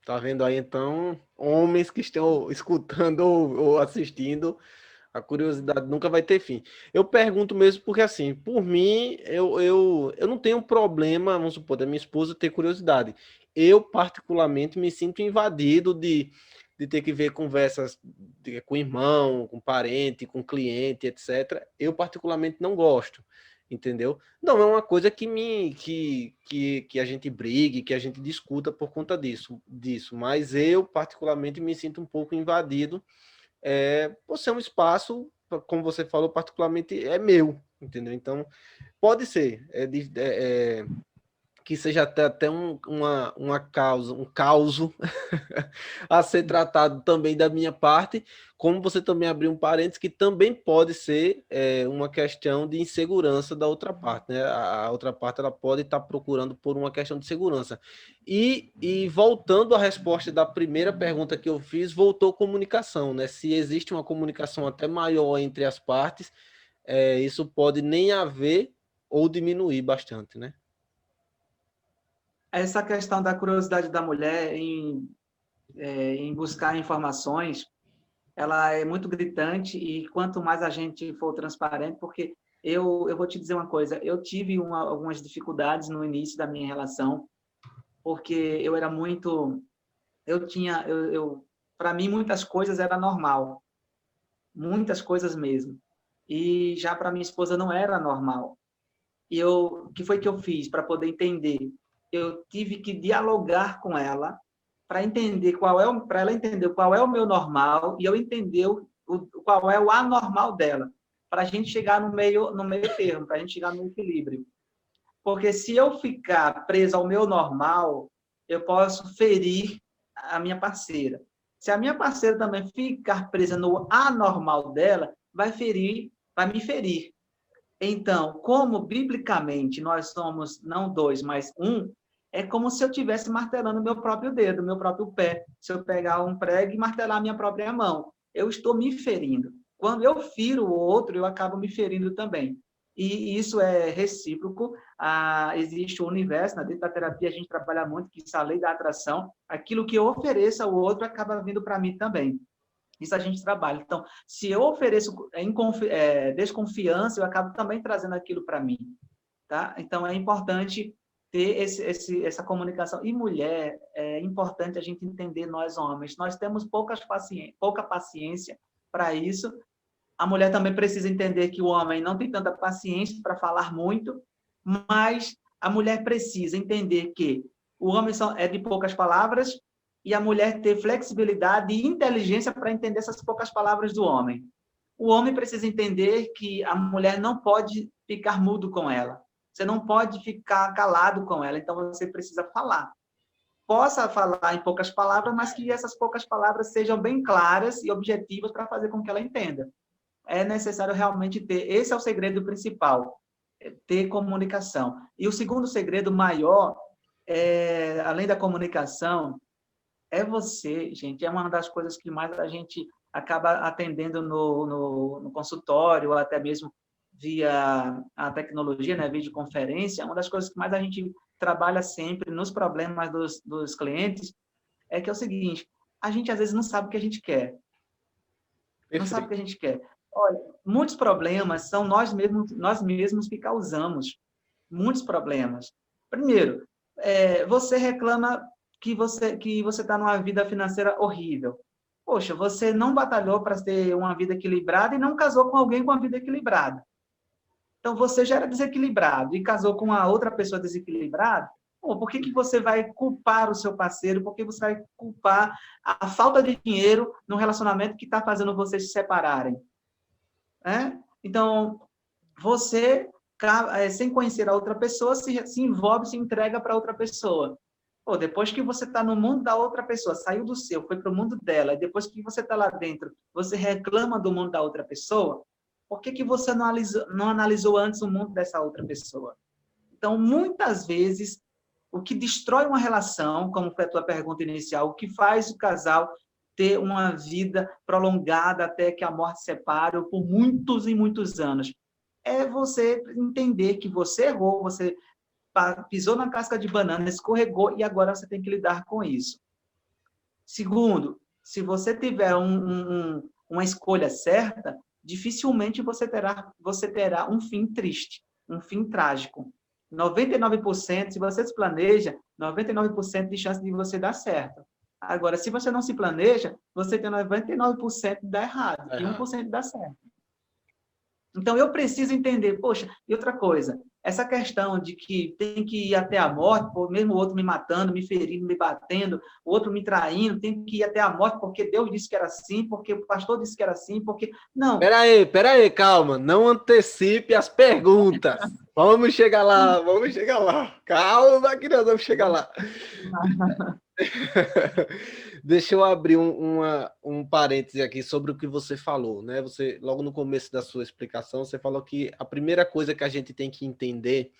Tá vendo aí, então, homens que estão escutando ou assistindo, a curiosidade nunca vai ter fim. Eu pergunto mesmo porque, assim, por mim, eu não tenho problema, vamos supor, da minha esposa ter curiosidade. Eu, particularmente, me sinto invadido de ter que ver conversas com irmão, com parente, com cliente, etc. Eu, particularmente, não gosto, entendeu? Não é uma coisa que a gente brigue, que a gente discuta por conta disso. Mas eu, particularmente, me sinto um pouco invadido por ser um espaço, como você falou, particularmente é meu, entendeu? Então, pode ser que seja até uma causa, um causo a ser tratado também da minha parte, como você também abriu um parênteses, que também pode ser uma questão de insegurança da outra parte, né? A outra parte ela pode estar procurando por uma questão de segurança. E voltando à resposta da primeira pergunta que eu fiz, voltou comunicação, né? Se existe uma comunicação até maior entre as partes, isso pode nem haver ou diminuir bastante, né? Essa questão da curiosidade da mulher em buscar informações, ela é muito gritante e quanto mais a gente for transparente, porque eu vou te dizer uma coisa, eu tive algumas dificuldades no início da minha relação, porque eu era muito, para mim muitas coisas era normal, muitas coisas mesmo, e já para minha esposa não era normal. E o que foi que eu fiz para poder entender? Eu tive que dialogar com ela para entender para ela entender qual é o meu normal e eu entender qual é o anormal dela, para a gente chegar no meio termo, para a gente chegar no equilíbrio. Porque se eu ficar preso ao meu normal, eu posso ferir a minha parceira. Se a minha parceira também ficar presa no anormal dela, vai me ferir. Então, como biblicamente nós somos não dois, mas um, é como se eu estivesse martelando meu próprio dedo, meu próprio pé. Se eu pegar um prego e martelar minha própria mão, eu estou me ferindo. Quando eu firo o outro, eu acabo me ferindo também. E isso é recíproco. Existe o universo, dentro da terapia a gente trabalha muito, que isso é a lei da atração. Aquilo que eu ofereço ao outro acaba vindo para mim também. Isso a gente trabalha. Então, se eu ofereço desconfiança, eu acabo também trazendo aquilo para mim. Tá? Então, é importante ter essa comunicação. E mulher, é importante a gente entender, nós homens, nós temos pouca paciência para isso. A mulher também precisa entender que o homem não tem tanta paciência para falar muito, mas a mulher precisa entender que o homem é de poucas palavras e a mulher ter flexibilidade e inteligência para entender essas poucas palavras do homem. O homem precisa entender que a mulher não pode ficar mudo com ela. Você não pode ficar calado com ela, então você precisa falar. Possa falar em poucas palavras, mas que essas poucas palavras sejam bem claras e objetivas para fazer com que ela entenda. É necessário realmente ter, esse é o segredo principal, ter comunicação. E o segundo segredo maior, além da comunicação, é você, gente. É uma das coisas que mais a gente acaba atendendo no consultório, ou até mesmo via a tecnologia, né, videoconferência. Uma das coisas que mais a gente trabalha sempre nos problemas dos clientes é que é o seguinte: a gente às vezes não sabe o que a gente quer. Não sabe o que a gente quer. Olha, muitos problemas são nós mesmos que causamos. muitos problemas. Primeiro, você reclama que você está numa vida financeira horrível. Poxa, você não batalhou para ter uma vida equilibrada e não casou com alguém com uma vida equilibrada. Então, você já era desequilibrado e casou com uma outra pessoa desequilibrada, por que você vai culpar o seu parceiro? Por que você vai culpar a falta de dinheiro no relacionamento que está fazendo vocês se separarem? Então, você, sem conhecer a outra pessoa, se envolve, se entrega para outra pessoa. Depois que você está no mundo da outra pessoa, saiu do seu, foi para o mundo dela, e depois que você está lá dentro, você reclama do mundo da outra pessoa, por que você não analisou antes o mundo dessa outra pessoa? Então, muitas vezes, o que destrói uma relação, como foi a tua pergunta inicial, o que faz o casal ter uma vida prolongada até que a morte separe, por muitos e muitos anos, é você entender que você errou, você pisou na casca de banana, escorregou e agora você tem que lidar com isso. Segundo, se você tiver uma escolha certa, dificilmente você terá um fim triste, um fim trágico. 99%, se você se planeja, 99% de chance de você dar certo. Agora, se você não se planeja, você tem 99% de dar errado e 1% de dar certo. Então, eu preciso entender, poxa, e outra coisa, essa questão de que tem que ir até a morte, mesmo o outro me matando, me ferindo, me batendo, o outro me traindo, tem que ir até a morte porque Deus disse que era assim, porque o pastor disse que era assim, porque... Não. Pera aí, calma, não antecipe as perguntas. Vamos chegar lá. Calma, que nós vamos chegar lá. Deixa eu abrir um parêntese aqui sobre o que você falou, né? Você, logo no começo da sua explicação, você falou que a primeira coisa que a gente tem que entender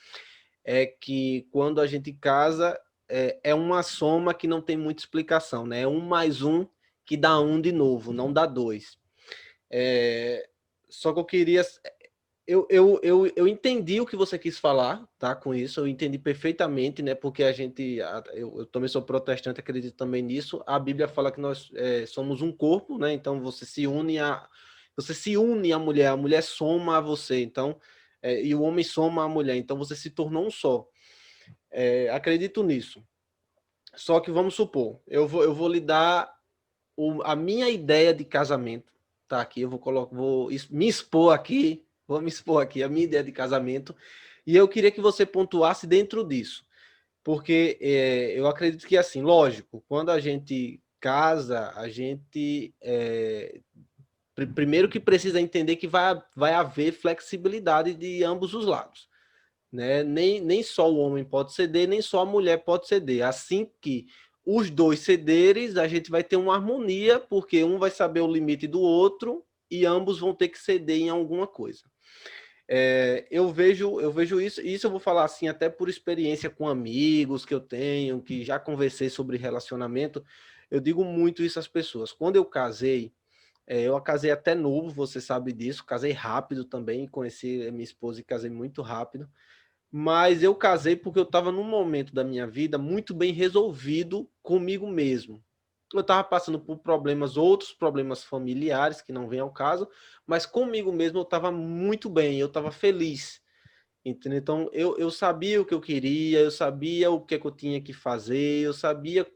é que quando a gente casa, é uma soma que não tem muita explicação, né? É 1 mais 1 que dá 1 de novo, não dá 2. Só que eu queria... Eu entendi o que você quis falar, tá? Com isso, eu entendi perfeitamente, né? Porque eu também sou protestante, acredito também nisso. A Bíblia fala que nós somos um corpo, né? Então você se une à mulher, a mulher soma a você, então, e o homem soma a mulher, então você se tornou um só. Acredito nisso. Só que vamos supor, eu vou lhe dar a minha ideia de casamento, tá? Aqui eu vou me expor aqui. Vou me expor aqui a minha ideia de casamento e eu queria que você pontuasse dentro disso, porque eu acredito que, assim, lógico, quando a gente casa, a gente primeiro que precisa entender que vai haver flexibilidade de ambos os lados, né? Nem só o homem pode ceder, nem só a mulher pode ceder. Assim que os dois cederes, a gente vai ter uma harmonia, porque um vai saber o limite do outro e ambos vão ter que ceder em alguma coisa. Eu vejo isso eu vou falar assim, até por experiência com amigos que eu tenho, que já conversei sobre relacionamento, eu digo muito isso às pessoas. Quando eu casei, eu casei até novo, você sabe disso, casei rápido também, conheci minha esposa e casei muito rápido, mas eu casei porque eu estava num momento da minha vida muito bem resolvido comigo mesmo. Eu estava passando por outros problemas familiares, que não vem ao caso, mas comigo mesmo eu estava muito bem, eu estava feliz. Entendeu? Então, eu sabia o que eu queria, eu sabia o que eu tinha que fazer, eu sabia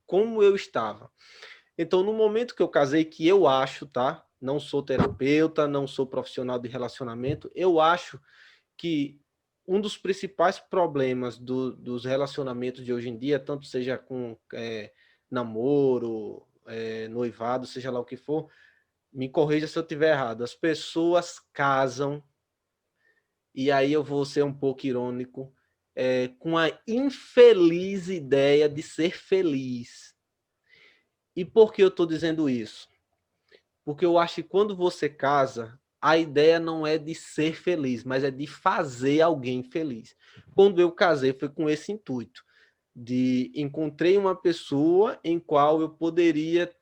como eu estava. Então, no momento que eu casei, que eu acho, tá? Não sou terapeuta, não sou profissional de relacionamento, eu acho que um dos principais problemas dos relacionamentos de hoje em dia, tanto seja com namoro, noivado, seja lá o que for, me corrija se eu estiver errado, as pessoas casam, e aí eu vou ser um pouco irônico, com a infeliz ideia de ser feliz. E por que eu estou dizendo isso? Porque eu acho que quando você casa, a ideia não é de ser feliz, mas é de fazer alguém feliz. Quando eu casei, foi com esse intuito, de encontrei uma pessoa em qual eu poderia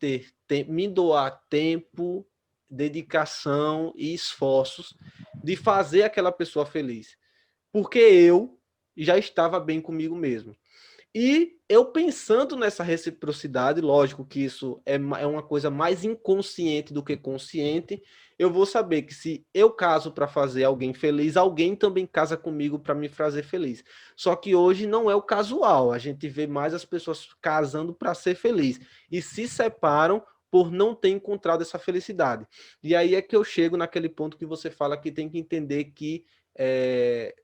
me doar tempo, dedicação e esforços de fazer aquela pessoa feliz. Porque eu já estava bem comigo mesmo. E eu pensando nessa reciprocidade, lógico que isso é uma coisa mais inconsciente do que consciente, eu vou saber que se eu caso para fazer alguém feliz, alguém também casa comigo para me fazer feliz. Só que hoje não é o casual, a gente vê mais as pessoas casando para ser feliz e se separam por não ter encontrado essa felicidade. E aí é que eu chego naquele ponto que você fala que tem que entender que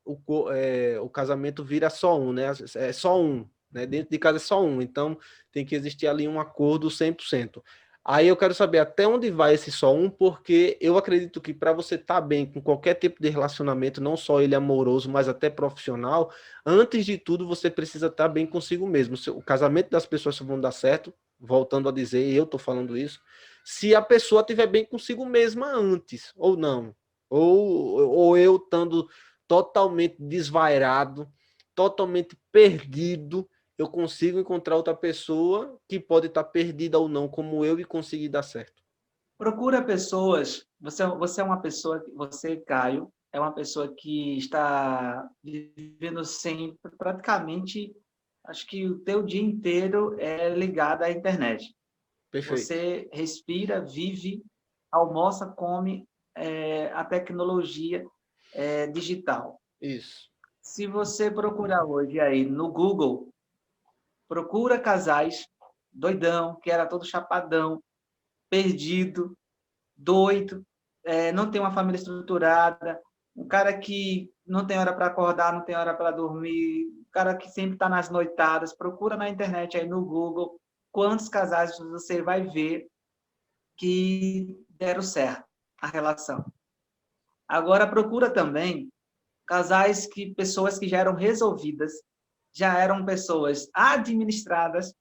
o casamento vira só um, né? É só um, né? Dentro de casa é só um, então tem que existir ali um acordo 100%. Aí eu quero saber até onde vai esse só um, porque eu acredito que para você estar bem com qualquer tipo de relacionamento, não só ele amoroso, mas até profissional, antes de tudo você precisa estar bem consigo mesmo. O casamento das pessoas só vão dar certo, voltando a dizer, eu estou falando isso, se a pessoa estiver bem consigo mesma antes, ou não. Ou eu estando totalmente desvairado, totalmente perdido, eu consigo encontrar outra pessoa que pode estar perdida ou não, como eu, e conseguir dar certo. Procura pessoas. Você é uma pessoa, você, Caio, é uma pessoa que está vivendo sempre, praticamente, acho que o teu dia inteiro é ligado à internet. Perfeito. Você respira, vive, almoça, come a tecnologia digital. Isso. Se você procurar hoje aí no Google, procura casais doidão, que era todo chapadão, perdido, doido, não tem uma família estruturada, um cara que não tem hora para acordar, não tem hora para dormir, um cara que sempre está nas noitadas. Procura na internet aí no Google quantos casais você vai ver que deram certo a relação. Agora procura também casais que pessoas que já eram resolvidas, já eram pessoas administradas,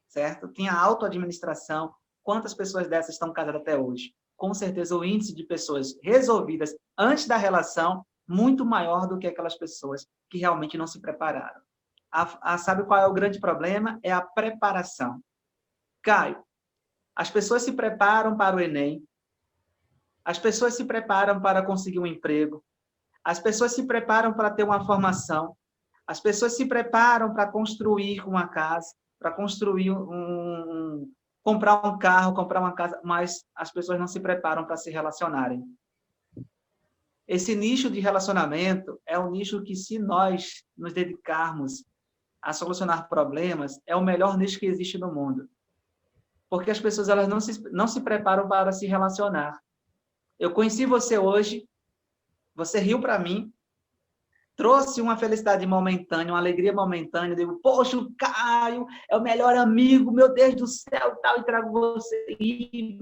certo? Tinha autoadministração. Quantas pessoas dessas estão casadas até hoje? Com certeza o índice de pessoas resolvidas antes da relação muito maior do que aquelas pessoas que realmente não se prepararam. Sabe qual é o grande problema? É a preparação. Caio, as pessoas se preparam para o Enem, as pessoas se preparam para conseguir um emprego, as pessoas se preparam para ter uma formação, as pessoas se preparam para construir uma casa, para construir comprar um carro, comprar uma casa, mas as pessoas não se preparam para se relacionarem. Esse nicho de relacionamento é um nicho que, se nós nos dedicarmos a solucionar problemas, é o melhor nicho que existe no mundo. Porque as pessoas elas não se preparam para se relacionar. Eu conheci você hoje, você riu para mim, trouxe uma felicidade momentânea, uma alegria momentânea. Eu digo, poxa, o Caio é o melhor amigo, meu Deus do céu, tal, e trago você, e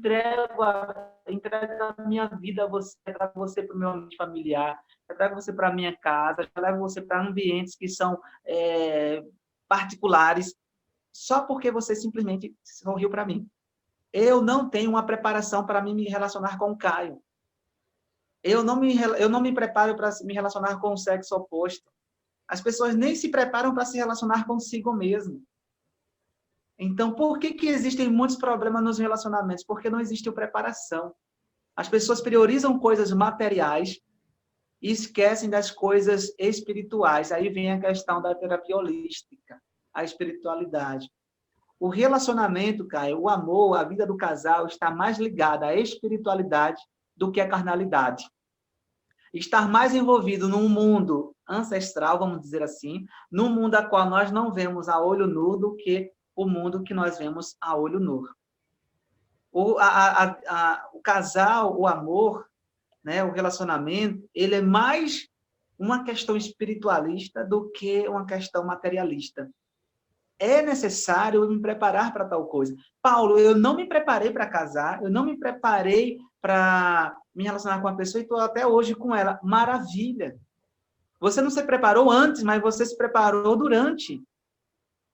entrego a minha vida a você, trago você para o meu ambiente familiar, eu trago você para a minha casa, eu levo você para ambientes que são particulares, só porque você simplesmente sorriu para mim. Eu não tenho uma preparação para me relacionar com o Caio. Eu não me preparo para me relacionar com o sexo oposto. As pessoas nem se preparam para se relacionar consigo mesmo. Então, por que existem muitos problemas nos relacionamentos? Porque não existe preparação. As pessoas priorizam coisas materiais e esquecem das coisas espirituais. Aí vem a questão da terapia holística, a espiritualidade. O relacionamento, Caio, o amor, a vida do casal está mais ligada à espiritualidade do que à carnalidade. Estar mais envolvido num mundo ancestral, vamos dizer assim, num mundo a qual nós não vemos a olho nu do que o mundo que nós vemos a olho nu. O casal, o amor, né, o relacionamento, ele é mais uma questão espiritualista do que uma questão materialista. É necessário eu me preparar para tal coisa. Paulo, eu não me preparei para casar, eu não me preparei para me relacionar com uma pessoa e estou até hoje com ela. Maravilha! Você não se preparou antes, mas você se preparou durante.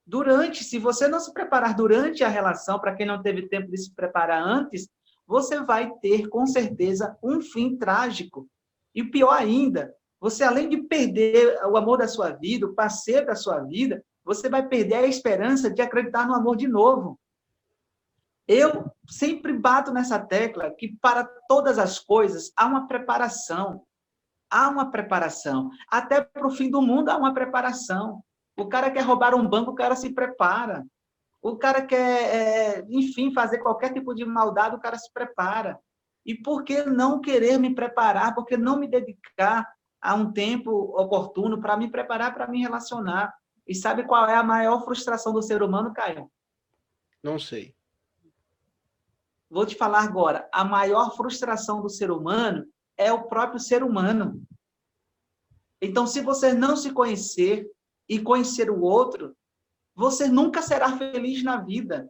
Durante, se você não se preparar durante a relação, para quem não teve tempo de se preparar antes, você vai ter, com certeza, um fim trágico. E pior ainda, você, além de perder o amor da sua vida, o parceiro da sua vida, você vai perder a esperança de acreditar no amor de novo. Eu sempre bato nessa tecla que para todas as coisas há uma preparação. Há uma preparação. Até para o fim do mundo há uma preparação. O cara quer roubar um banco, o cara se prepara. O cara quer, enfim, fazer qualquer tipo de maldade, o cara se prepara. E por que não querer me preparar? Por que não me dedicar a um tempo oportuno para me preparar, para me relacionar? E sabe qual é a maior frustração do ser humano, Caio? Não sei. Vou te falar agora. A maior frustração do ser humano é o próprio ser humano. Então, se você não se conhecer e conhecer o outro, você nunca será feliz na vida.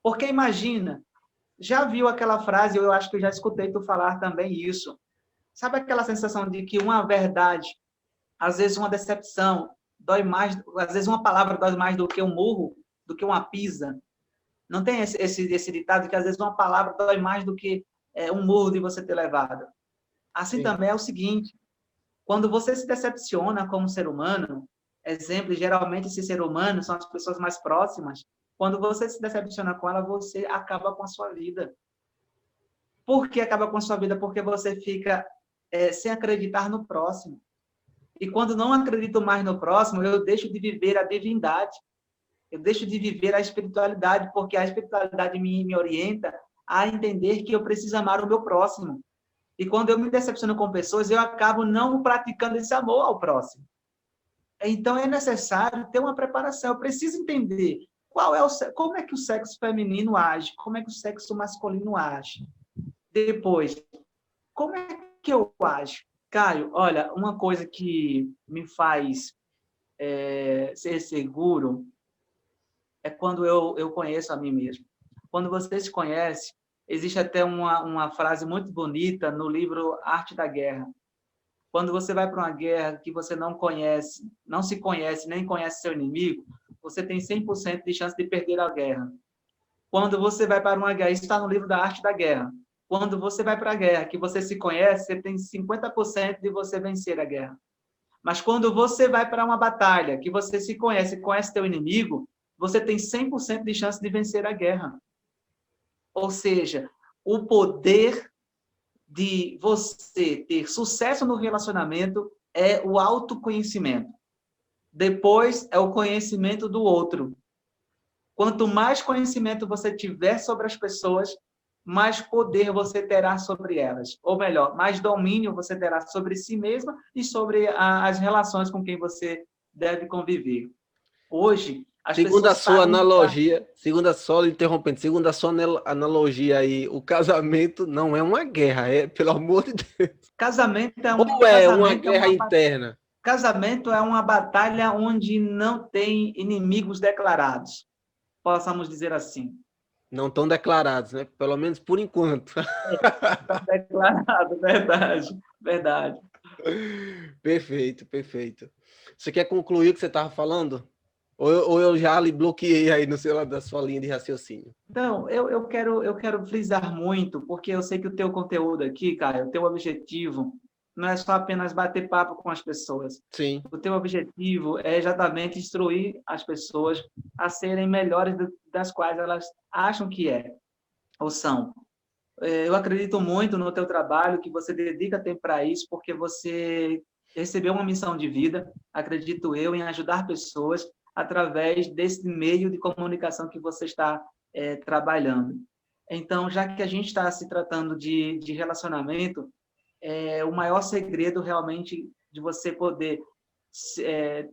Porque imagina, já viu aquela frase, eu acho que eu já escutei tu falar também isso. Sabe aquela sensação de que uma verdade, às vezes uma decepção, dói mais, às vezes uma palavra dói mais do que um murro, do que uma pisa? Não tem esse ditado que às vezes uma palavra dói mais do que um murro de você ter levado. Assim Sim. também é o seguinte, quando você se decepciona como ser humano, exemplo, geralmente esse ser humano são as pessoas mais próximas, quando você se decepciona com ela, você acaba com a sua vida. Por que acaba com a sua vida? Porque você fica sem acreditar no próximo. E quando não acredito mais no próximo, eu deixo de viver a divindade. Eu deixo de viver a espiritualidade, porque a espiritualidade me orienta a entender que eu preciso amar o meu próximo. E quando eu me decepciono com pessoas, eu acabo não praticando esse amor ao próximo. Então é necessário ter uma preparação. Eu preciso entender como é que o sexo feminino age, como é que o sexo masculino age. Depois, como é que eu ajo? Caio, olha, uma coisa que me faz ser seguro é quando eu conheço a mim mesmo. Quando você se conhece, existe até uma frase muito bonita no livro Arte da Guerra. Quando você vai para uma guerra que você não conhece, não se conhece, nem conhece seu inimigo, você tem 100% de chance de perder a guerra. Quando você vai para uma guerra, isso está no livro da Arte da Guerra. Quando você vai para a guerra, que você se conhece, você tem 50% de você vencer a guerra. Mas quando você vai para uma batalha, que você se conhece, conhece teu inimigo, você tem 100% de chance de vencer a guerra. Ou seja, o poder de você ter sucesso no relacionamento é o autoconhecimento. Depois é o conhecimento do outro. Quanto mais conhecimento você tiver sobre as pessoas, mais poder você terá sobre elas. Ou melhor, mais domínio você terá sobre si mesma e sobre as relações com quem você deve conviver. Hoje, as Segundo a pessoas sua sabem lidar. analogia, segundo a sua analogia aí, o casamento não é uma guerra, pelo amor de Deus. Ou é uma guerra interna? Casamento é uma batalha onde não tem inimigos declarados, possamos dizer assim. Não estão declarados, né? Pelo menos por enquanto. Está declarado, verdade, verdade. Perfeito, perfeito. Você quer concluir o que você estava falando? Ou eu já lhe bloqueei aí no seu, da sua linha de raciocínio? Então, eu quero frisar muito, porque eu sei que o teu conteúdo aqui, Caio, o teu objetivo não é só apenas bater papo com as pessoas. Sim, O teu objetivo é exatamente instruir as pessoas a serem melhores das quais elas acham que ou são. Eu acredito muito no teu trabalho, que você dedica tempo para isso, porque você recebeu uma missão de vida, acredito eu, em ajudar pessoas através desse meio de comunicação que você está trabalhando. Então, já que a gente está se tratando de relacionamento, o maior segredo realmente de você poder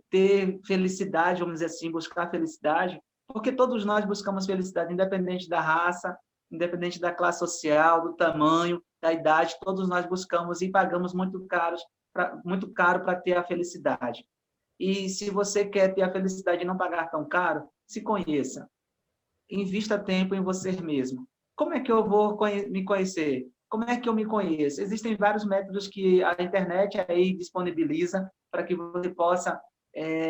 ter felicidade, vamos dizer assim, buscar felicidade, porque todos nós buscamos felicidade, independente da raça, independente da classe social, do tamanho, da idade, todos nós buscamos e pagamos muito caro para ter a felicidade. E se você quer ter a felicidade e não pagar tão caro, se conheça. Invista tempo em você mesmo. Como é que eu vou me conhecer? Como é que eu me conheço? Existem vários métodos que a internet aí disponibiliza para que você possa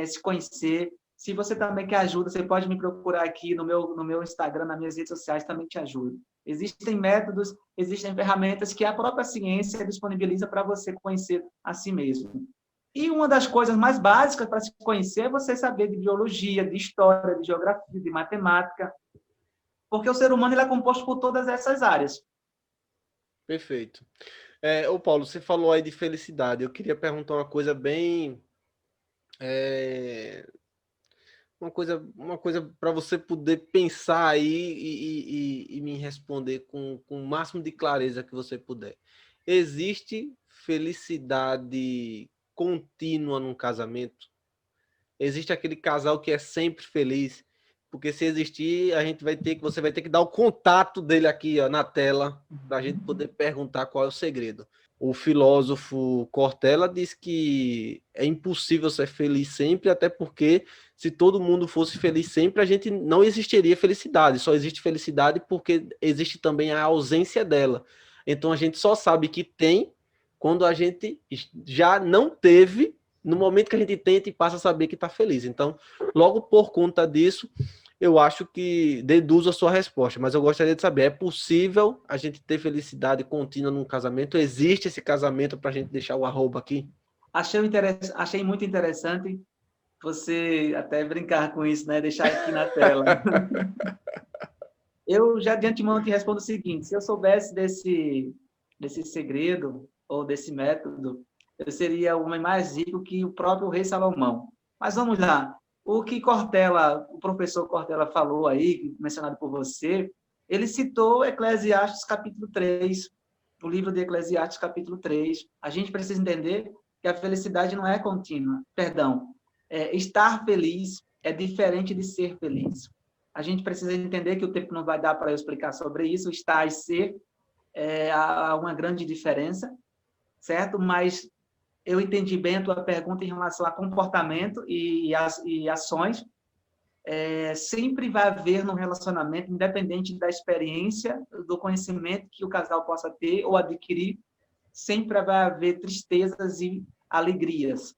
se conhecer. Se você também quer ajuda, você pode me procurar aqui no meu Instagram, nas minhas redes sociais, também te ajudo. Existem métodos, existem ferramentas que a própria ciência disponibiliza para você conhecer a si mesmo. E uma das coisas mais básicas para se conhecer é você saber de biologia, de história, de geografia, de matemática, porque o ser humano ele é composto por todas essas áreas. perfeito. Ô Paulo, você falou aí de felicidade. Eu queria perguntar uma coisa bem É uma coisa para você poder pensar aí e me responder com o máximo de clareza que você puder. Existe felicidade contínua num casamento? Existe aquele casal que é sempre feliz? Porque se existir, você vai ter que dar o contato dele aqui, ó, na tela, para a gente poder perguntar qual é o segredo. O filósofo Cortella diz que é impossível ser feliz sempre, até porque se todo mundo fosse feliz sempre, a gente não existiria felicidade. Só existe felicidade porque existe também a ausência dela. Então a gente só sabe que tem quando a gente já não teve, no momento que a gente tenta e passa a saber que está feliz. Então, logo por conta disso, eu acho que deduzo a sua resposta, mas eu gostaria de saber, é possível a gente ter felicidade contínua num casamento? Existe esse casamento para a gente deixar o arroba aqui? Achei muito interessante você até brincar com isso, né? Deixar aqui na tela. Eu já de antemão te respondo o seguinte: se eu soubesse desse segredo ou desse método, eu seria o homem mais rico que o próprio rei Salomão. Mas vamos lá. O que o professor Cortella falou aí, mencionado por você, ele citou Eclesiastes capítulo 3, o livro de Eclesiastes capítulo 3. A gente precisa entender que a felicidade não é contínua. Perdão, estar feliz é diferente de ser feliz. A gente precisa entender que o tempo não vai dar para eu explicar sobre isso. Estar e ser há uma grande diferença, certo? Mas eu entendi bem a tua pergunta em relação a comportamento e ações. Sempre vai haver no relacionamento, independente da experiência, do conhecimento que o casal possa ter ou adquirir, sempre vai haver tristezas e alegrias.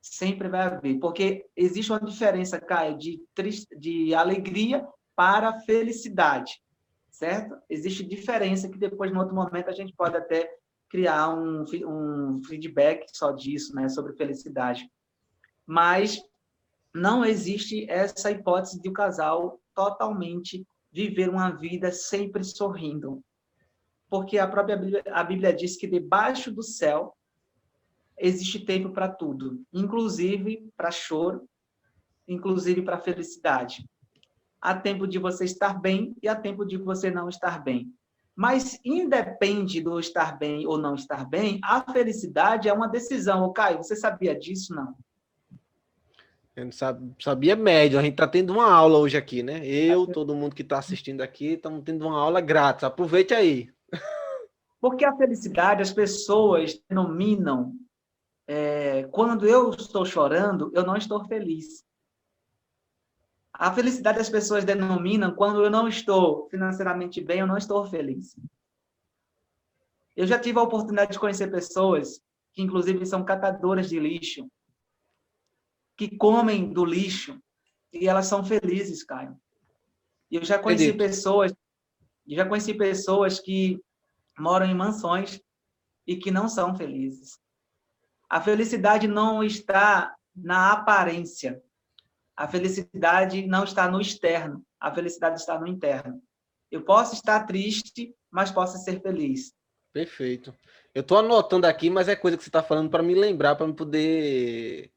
Sempre vai haver, porque existe uma diferença, Caio, de alegria para felicidade, certo? Existe diferença que depois, no outro momento, a gente pode até criar um feedback só disso, né, sobre felicidade. Mas não existe essa hipótese de o casal totalmente viver uma vida sempre sorrindo, porque a Bíblia diz que debaixo do céu existe tempo para tudo, inclusive para choro, inclusive para felicidade. Há tempo de você estar bem e há tempo de você não estar bem. Mas independe do estar bem ou não estar bem, a felicidade é uma decisão. Ô, Caio, você sabia disso, não? Eu não sabia médio, a gente está tendo uma aula hoje aqui, né? Todo mundo que está assistindo aqui, estamos tendo uma aula grátis. Aproveite aí. Porque a felicidade, as pessoas denominam, quando eu estou chorando, eu não estou feliz. A felicidade as pessoas denominam quando eu não estou financeiramente bem, eu não estou feliz. Eu já tive a oportunidade de conhecer pessoas que, inclusive, são catadoras de lixo, que comem do lixo e elas são felizes, Caio. E eu já conheci pessoas que moram em mansões e que não são felizes. A felicidade não está na aparência. A felicidade não está no externo. A felicidade está no interno. Eu posso estar triste, mas posso ser feliz. Perfeito. Eu estou anotando aqui, mas é coisa que você está falando para me lembrar, para me poder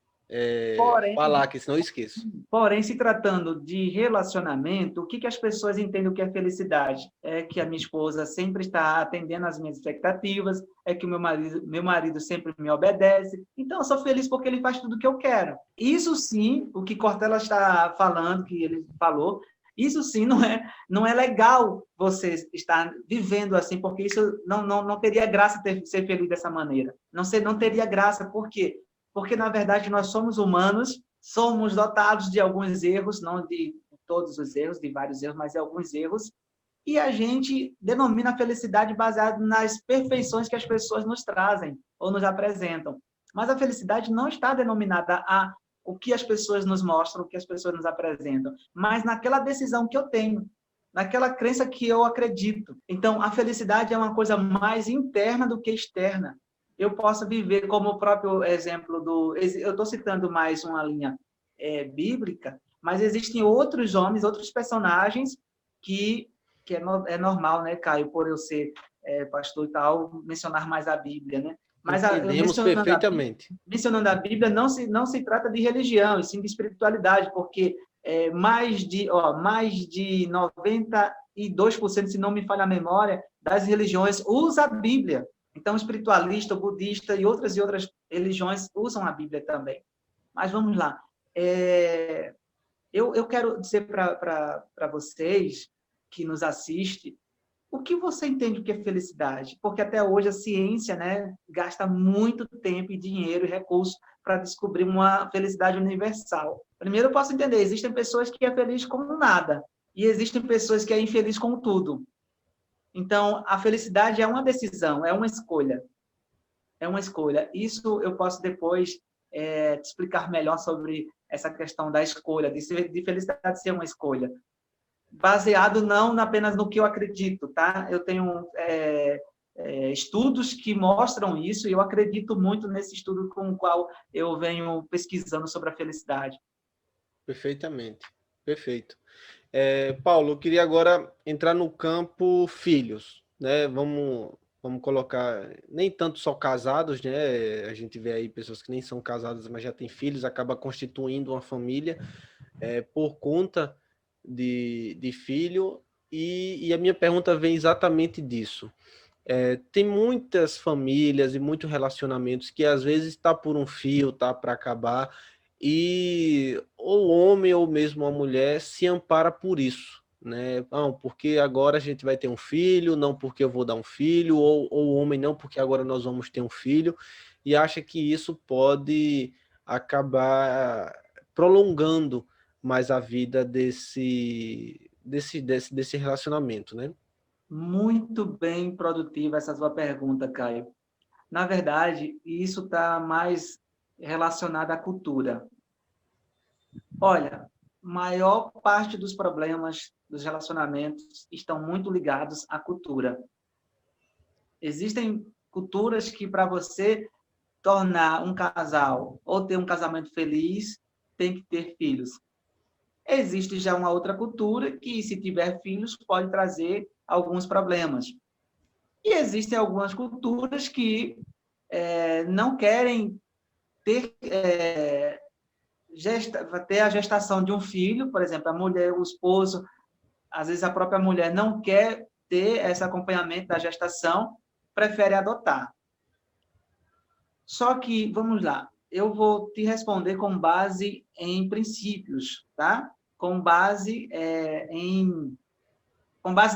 falar aqui, senão eu esqueço. Porém, se tratando de relacionamento, o que as pessoas entendem o que é felicidade? É que a minha esposa sempre está atendendo às minhas expectativas, é que o meu marido sempre me obedece. Então, eu sou feliz porque ele faz tudo o que eu quero. Isso sim, o que Cortella está falando, que ele falou, isso sim não é legal você estar vivendo assim, porque isso não teria graça ser feliz dessa maneira. Não teria graça, por quê? Porque, na verdade, nós somos humanos, somos dotados de alguns erros, não de todos os erros, de vários erros, mas de alguns erros, e a gente denomina a felicidade baseado nas perfeições que as pessoas nos trazem ou nos apresentam. Mas a felicidade não está denominada a o que as pessoas nos mostram, o que as pessoas nos apresentam, mas naquela decisão que eu tenho, naquela crença que eu acredito. Então, a felicidade é uma coisa mais interna do que externa. Eu posso viver como o próprio exemplo eu estou citando mais uma linha bíblica, mas existem outros homens, outros personagens que é normal, né, Caio, por eu ser pastor e tal, mencionar mais a Bíblia, né? Mas Entendemos perfeitamente. mencionando a Bíblia, não se trata de religião, e sim de espiritualidade, porque mais de 92%, se não me falha a memória, das religiões usa a Bíblia. Então, o espiritualista, o budista e outras religiões usam a Bíblia também. Mas vamos lá. Eu quero dizer para vocês que nos assistem, o que você entende que é felicidade? Porque até hoje a ciência, né, gasta muito tempo e dinheiro e recursos para descobrir uma felicidade universal. Primeiro eu posso entender, existem pessoas que é feliz com nada e existem pessoas que é infeliz com tudo. Então, a felicidade é uma decisão, é uma escolha. É uma escolha. Isso eu posso depois te explicar melhor sobre essa questão da escolha, de felicidade ser uma escolha. Baseado não apenas no que eu acredito, tá? Eu tenho estudos que mostram isso e eu acredito muito nesse estudo com o qual eu venho pesquisando sobre a felicidade. Perfeitamente. Perfeito. Paulo, eu queria agora entrar no campo filhos, né? Vamos colocar, nem tanto só casados, né? A gente vê aí pessoas que nem são casadas, mas já têm filhos, acaba constituindo uma família por conta de filho, e a minha pergunta vem exatamente disso. Tem muitas famílias e muitos relacionamentos que às vezes está por um fio, tá para acabar, e ou o homem ou mesmo a mulher se ampara por isso, né? Não, porque agora a gente vai ter um filho, não porque eu vou dar um filho, ou o homem não, porque agora nós vamos ter um filho, e acha que isso pode acabar prolongando mais a vida desse relacionamento, né? Muito bem produtiva essa sua pergunta, Caio. Na verdade, isso está mais relacionado à cultura. Olha, maior parte dos problemas dos relacionamentos estão muito ligados à cultura. Existem culturas que, para você tornar um casal ou ter um casamento feliz, tem que ter filhos. Existe já uma outra cultura que, se tiver filhos, pode trazer alguns problemas. E existem algumas culturas que não querem ter, ter a gestação de um filho, por exemplo, a mulher, o esposo, às vezes a própria mulher não quer ter esse acompanhamento da gestação, prefere adotar. Só que, vamos lá, eu vou te responder com base em princípios, tá? Com base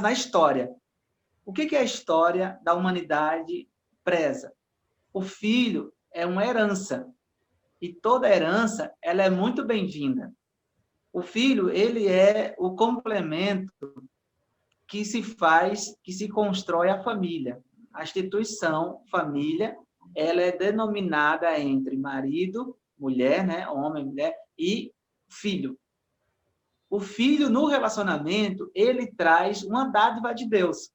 na história. O que a história da humanidade preza? O filho é uma herança, e toda herança ela é muito bem-vinda. O filho, ele é o complemento que se constrói a família. A instituição família, ela é denominada entre marido, mulher, né, homem, mulher, e filho. O filho, no relacionamento, ele traz uma dádiva de Deus.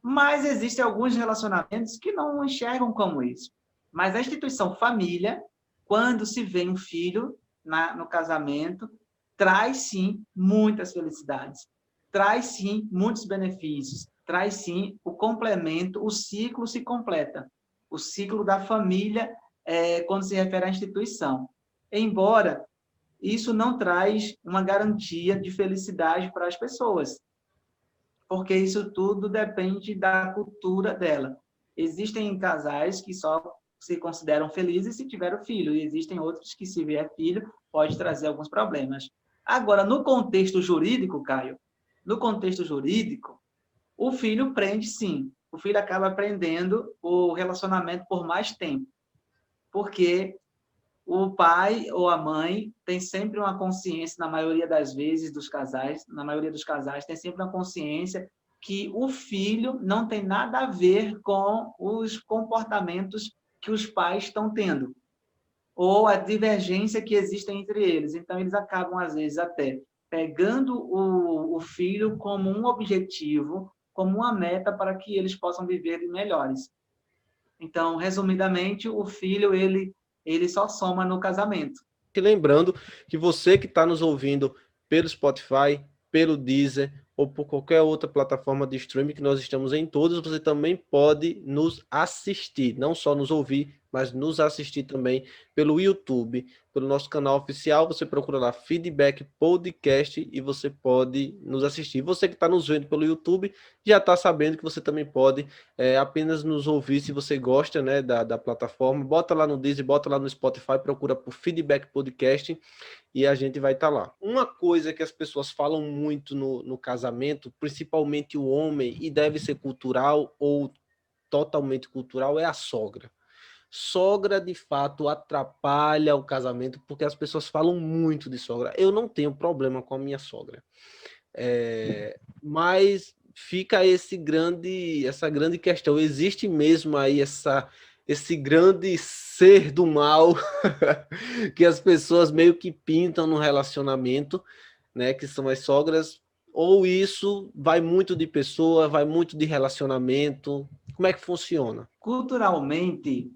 Mas existem alguns relacionamentos que não enxergam como isso. Mas a instituição família, quando se vê um filho no casamento, traz sim muitas felicidades, traz sim muitos benefícios, traz sim o complemento, o ciclo se completa. O ciclo da família, quando se refere à instituição. Embora isso não traz uma garantia de felicidade para as pessoas, porque isso tudo depende da cultura dela. Existem casais que só se consideram felizes se tiveram filho, e existem outros que, se vier filho, pode trazer alguns problemas. Agora, no contexto jurídico, Caio, no contexto jurídico, o filho prende sim. O filho acaba prendendo o relacionamento por mais tempo, porque o pai ou a mãe tem sempre uma consciência, na maioria das vezes dos casais, na maioria dos casais, tem sempre uma consciência que o filho não tem nada a ver com os comportamentos que os pais estão tendo, ou a divergência que existe entre eles. Então, eles acabam, às vezes, até pegando o filho como um objetivo, como uma meta para que eles possam viver melhores. Então, resumidamente, o filho, ele só soma no casamento. E lembrando que você que está nos ouvindo pelo Spotify, pelo Deezer ou por qualquer outra plataforma de streaming, que nós estamos em todas, você também pode nos assistir, não só nos ouvir, mas nos assistir também pelo YouTube, pelo nosso canal oficial. Você procura lá Feedback Podcast e você pode nos assistir. Você que está nos vendo pelo YouTube já está sabendo que você também pode apenas nos ouvir se você gosta, né, da plataforma. Bota lá no Deezer, bota lá no Spotify, procura por Feedback Podcast e a gente vai estar lá. Uma coisa que as pessoas falam muito no casamento, principalmente o homem, e deve ser cultural ou totalmente cultural, é a sogra. Sogra, de fato, atrapalha o casamento, porque as pessoas falam muito de sogra. Eu não tenho problema com a minha sogra. Mas fica essa grande questão. Existe mesmo aí esse grande ser do mal que as pessoas meio que pintam no relacionamento, né? Que são as sogras. Ou isso vai muito de pessoa, vai muito de relacionamento. Como é que funciona? Culturalmente,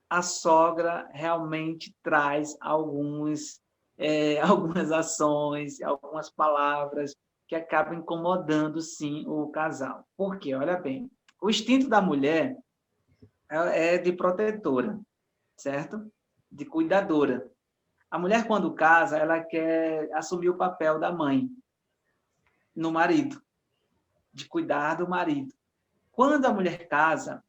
a sogra realmente traz algumas ações, algumas palavras que acabam incomodando, sim, o casal. Por quê? Olha bem, o instinto da mulher é de protetora, certo? De cuidadora. A mulher, quando casa, ela quer assumir o papel da mãe no marido, de cuidar do marido. Quando a mulher casa,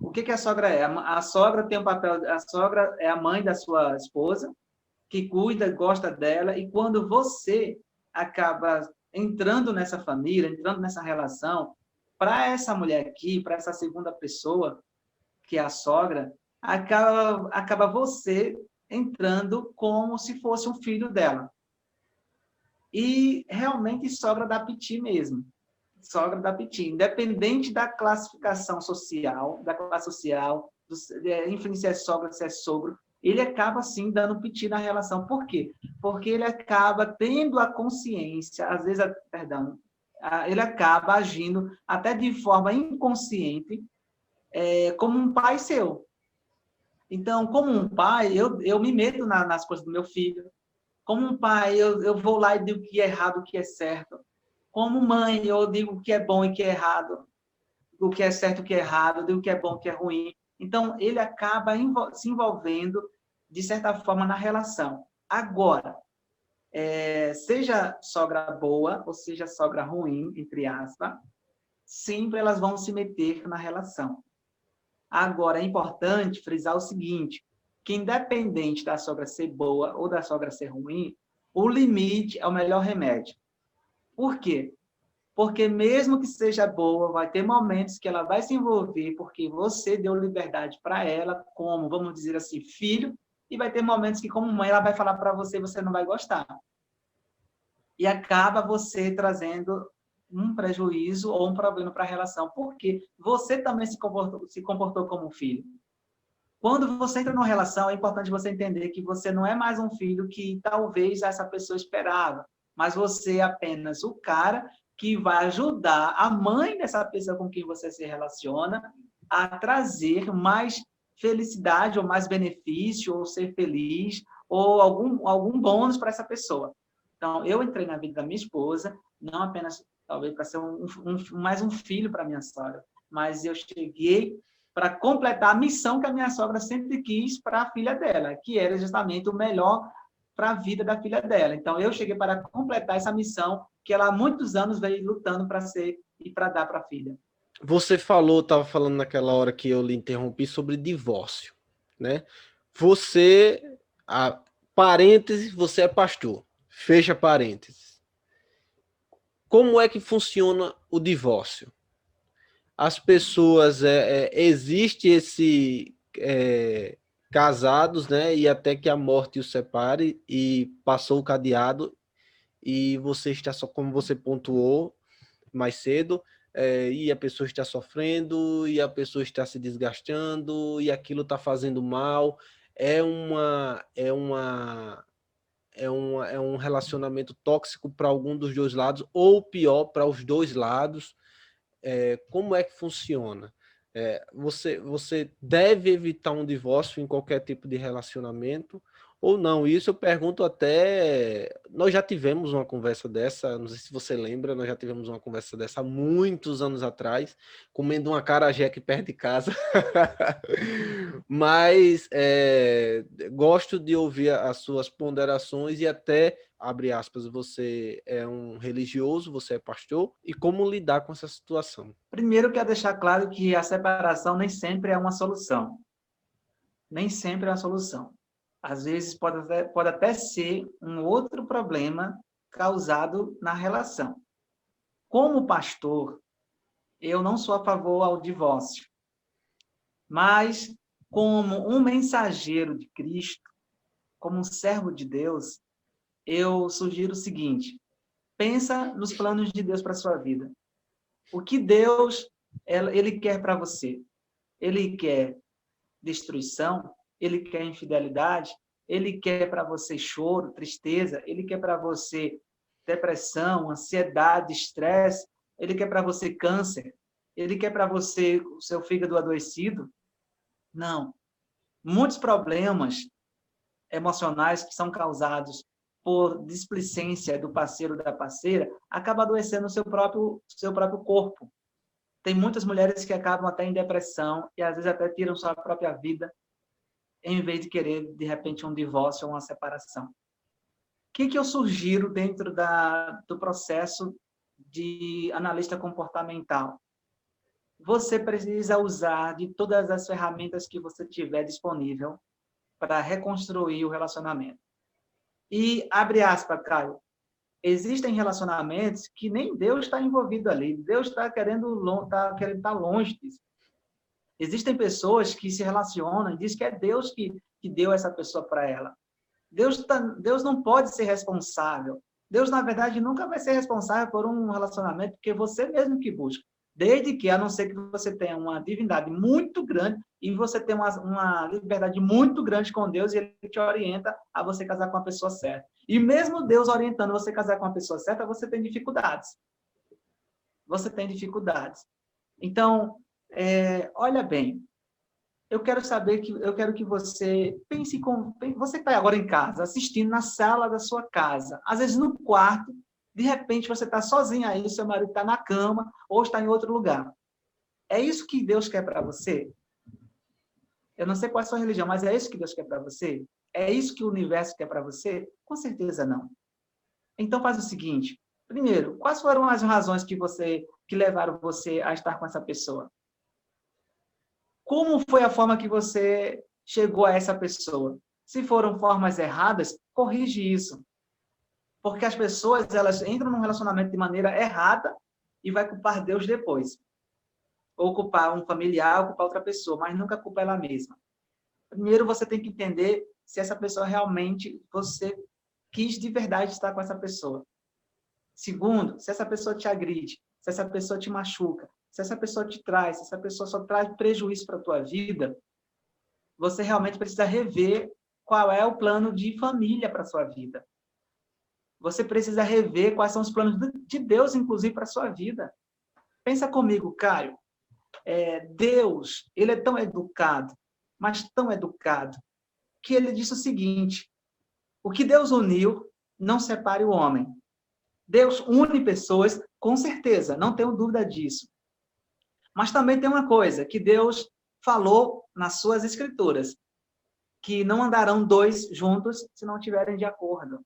o que a sogra é? A sogra tem um papel, a sogra é a mãe da sua esposa, que cuida, gosta dela, e quando você acaba entrando nessa família, entrando nessa relação, para essa mulher aqui, para essa segunda pessoa, que é a sogra, acaba você entrando como se fosse um filho dela. E realmente sogra da piti mesmo. Sogra da piti. Independente da classificação social, da classe social, enfim, se é sogra, se é sogro, ele acaba, sim, dando piti na relação. Por quê? Porque ele acaba tendo a consciência, às vezes, ele acaba agindo até de forma inconsciente, como um pai seu. Então, como um pai, eu me meto nas coisas do meu filho. Como um pai, eu vou lá e digo o que é errado, o que é certo. Como mãe, eu digo o que é bom e o que é errado, o que é certo e o que é errado, eu digo o que é bom e o que é ruim. Então, ele acaba se envolvendo, de certa forma, na relação. Agora, seja sogra boa ou seja sogra ruim, entre aspas, sempre elas vão se meter na relação. Agora, é importante frisar o seguinte, que independente da sogra ser boa ou da sogra ser ruim, o limite é o melhor remédio. Por quê? Porque mesmo que seja boa, vai ter momentos que ela vai se envolver porque você deu liberdade para ela, como, vamos dizer assim, filho, e vai ter momentos que, como mãe, ela vai falar para você, você não vai gostar. E acaba você trazendo um prejuízo ou um problema para a relação, porque você também se comportou como um filho. Quando você entra numa relação, é importante você entender que você não é mais um filho que talvez essa pessoa esperava, mas você é apenas o cara que vai ajudar a mãe dessa pessoa com quem você se relaciona a trazer mais felicidade ou mais benefício, ou ser feliz, ou algum bônus para essa pessoa. Então, eu entrei na vida da minha esposa, não apenas, talvez, para ser mais um filho para minha sogra, mas eu cheguei para completar a missão que a minha sogra sempre quis para a filha dela, que era justamente o melhor para a vida da filha dela. Então, eu cheguei para completar essa missão que ela há muitos anos veio lutando para ser e para dar para a filha. Você estava falando naquela hora que eu lhe interrompi sobre divórcio, né? Você, parênteses, você é pastor, fecha parênteses. Como é que funciona o divórcio? As pessoas, existe esse casados, né? E até que a morte os separe e passou o cadeado e você está só, como você pontuou mais cedo, e a pessoa está sofrendo, e a pessoa está se desgastando, e aquilo está fazendo mal. É uma, é uma, é um relacionamento tóxico para algum dos dois lados, ou pior, para os dois lados. Como é que funciona? Você deve evitar um divórcio em qualquer tipo de relacionamento, ou não. Isso eu pergunto até. Nós já tivemos uma conversa dessa, não sei se você lembra, nós já tivemos uma conversa dessa há muitos anos atrás, comendo uma acarajé aqui perto de casa. Mas gosto de ouvir as suas ponderações e até, abre aspas, você é um religioso, você é pastor, e como lidar com essa situação. Primeiro, quero deixar claro que a separação nem sempre é uma solução. Nem sempre é uma solução. Às vezes pode até ser um outro problema causado na relação. Como pastor, eu não sou a favor ao divórcio, mas como um mensageiro de Cristo, como um servo de Deus, eu sugiro o seguinte: pensa nos planos de Deus para a sua vida. O que Deus ele quer para você? Ele quer destruição? Ele quer infidelidade? Ele quer para você choro, tristeza? Ele quer para você depressão, ansiedade, estresse? Ele quer para você câncer? Ele quer para você o seu fígado adoecido? Não. Muitos problemas emocionais que são causados por displicência do parceiro ou da parceira acaba adoecendo o seu próprio corpo. Tem muitas mulheres que acabam até em depressão e às vezes até tiram sua própria vida em vez de querer, de repente, um divórcio ou uma separação. O que eu sugiro dentro do processo de analista comportamental? Você precisa usar de todas as ferramentas que você tiver disponível para reconstruir o relacionamento. E, abre aspas, Caio, existem relacionamentos que nem Deus está envolvido ali. Deus está querendo estar longe disso. Existem pessoas que se relacionam e dizem que é Deus que deu essa pessoa para ela. Deus não pode ser responsável. Deus, na verdade, nunca vai ser responsável por um relacionamento, porque você mesmo que busca. Desde que, a não ser que você tenha uma divindade muito grande e você tenha uma liberdade muito grande com Deus e Ele te orienta a você casar com a pessoa certa. E mesmo Deus orientando você a casar com a pessoa certa, você tem dificuldades. Você tem dificuldades. Então, olha bem, eu quero que você pense você que está agora em casa, assistindo na sala da sua casa, às vezes no quarto, de repente você está sozinho aí, seu marido está na cama ou está em outro lugar. É isso que Deus quer para você? Eu não sei qual é a sua religião, mas é isso que Deus quer para você? É isso que o universo quer para você? Com certeza não. Então faz o seguinte: primeiro, quais foram as razões que levaram você a estar com essa pessoa? Como foi a forma que você chegou a essa pessoa? Se foram formas erradas, corrige isso. Porque as pessoas, elas entram num relacionamento de maneira errada e vai culpar Deus depois. Ou culpar um familiar, ou culpar outra pessoa, mas nunca culpa ela mesma. Primeiro, você tem que entender se essa pessoa realmente, você quis de verdade estar com essa pessoa. Segundo, se essa pessoa te agride, se essa pessoa te machuca, se essa pessoa te traz, se essa pessoa só traz prejuízo para a tua vida, você realmente precisa rever qual é o plano de família para a sua vida. Você precisa rever quais são os planos de Deus, inclusive, para a sua vida. Pensa comigo, Caio. Deus, ele é tão educado, mas tão educado, que ele disse o seguinte: o que Deus uniu, não separe o homem. Deus une pessoas, com certeza, não tenho dúvida disso. Mas também tem uma coisa, que Deus falou nas suas escrituras, que não andarão dois juntos se não estiverem de acordo.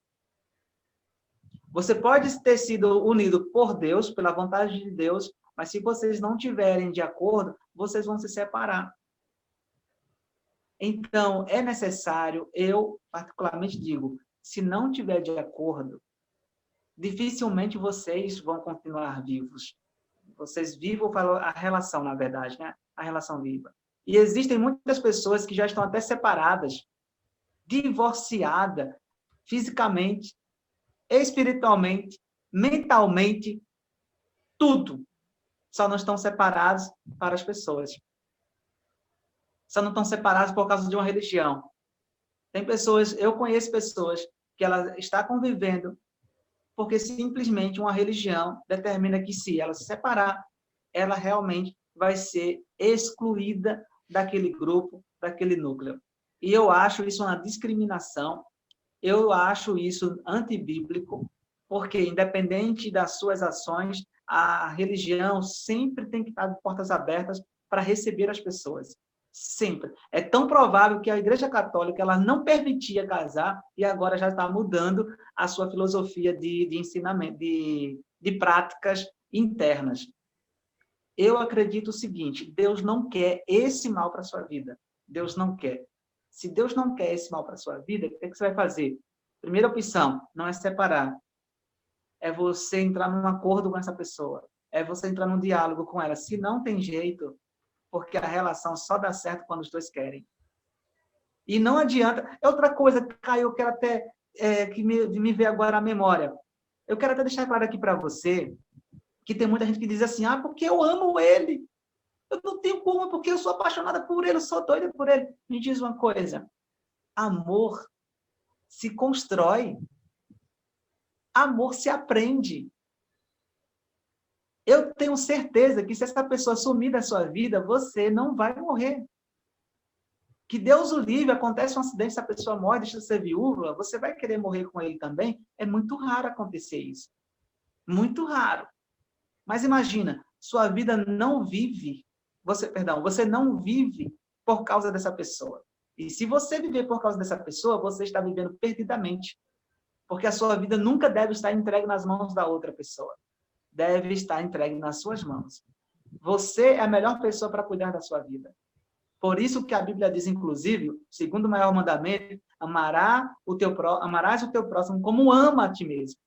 Você pode ter sido unido por Deus, pela vontade de Deus, mas se vocês não estiverem de acordo, vocês vão se separar. Então, é necessário, eu particularmente digo, se não tiver de acordo, dificilmente vocês vão continuar vivos. Vocês vivam a relação, na verdade, né? A relação viva. E existem muitas pessoas que já estão até separadas, divorciadas, fisicamente, espiritualmente, mentalmente, tudo. Só não estão separados para as pessoas. Só não estão separados por causa de uma religião. Tem pessoas, eu conheço pessoas que ela está convivendo porque simplesmente uma religião determina que se ela se separar, ela realmente vai ser excluída daquele grupo, daquele núcleo. E eu acho isso uma discriminação, Eu acho isso antibíblico, porque, independente das suas ações, a religião sempre tem que estar de portas abertas para receber as pessoas. Sempre. É tão provável que a Igreja Católica ela não permitia casar e agora já está mudando a sua filosofia de ensinamento, de práticas internas. Eu acredito o seguinte: Deus não quer esse mal para a sua vida. Deus não quer. Se Deus não quer esse mal para a sua vida, o que é que você vai fazer? Primeira opção, não é separar. É você entrar num acordo com essa pessoa. É você entrar num diálogo com ela. Se não tem jeito, porque a relação só dá certo quando os dois querem. E não adianta. Outra coisa, Caio, eu quero até que me veio agora à memória. Eu quero até deixar claro aqui para você que tem muita gente que diz assim, porque eu amo ele. Eu não tenho como, porque eu sou apaixonada por ele, eu sou doida por ele. Me diz uma coisa, amor se constrói, amor se aprende. Eu tenho certeza que se essa pessoa sumir da sua vida, você não vai morrer. Que Deus o livre, acontece um acidente, essa pessoa morre, deixa de ser viúva, você vai querer morrer com ele também? É muito raro acontecer isso. Muito raro. Mas imagina, sua vida não vive, você não vive por causa dessa pessoa. E se você viver por causa dessa pessoa, você está vivendo perdidamente. Porque a sua vida nunca deve estar entregue nas mãos da outra pessoa. Deve estar entregue nas suas mãos. Você é a melhor pessoa para cuidar da sua vida. Por isso que a Bíblia diz, inclusive, o segundo maior mandamento, amarás o teu próximo como ama a ti mesmo.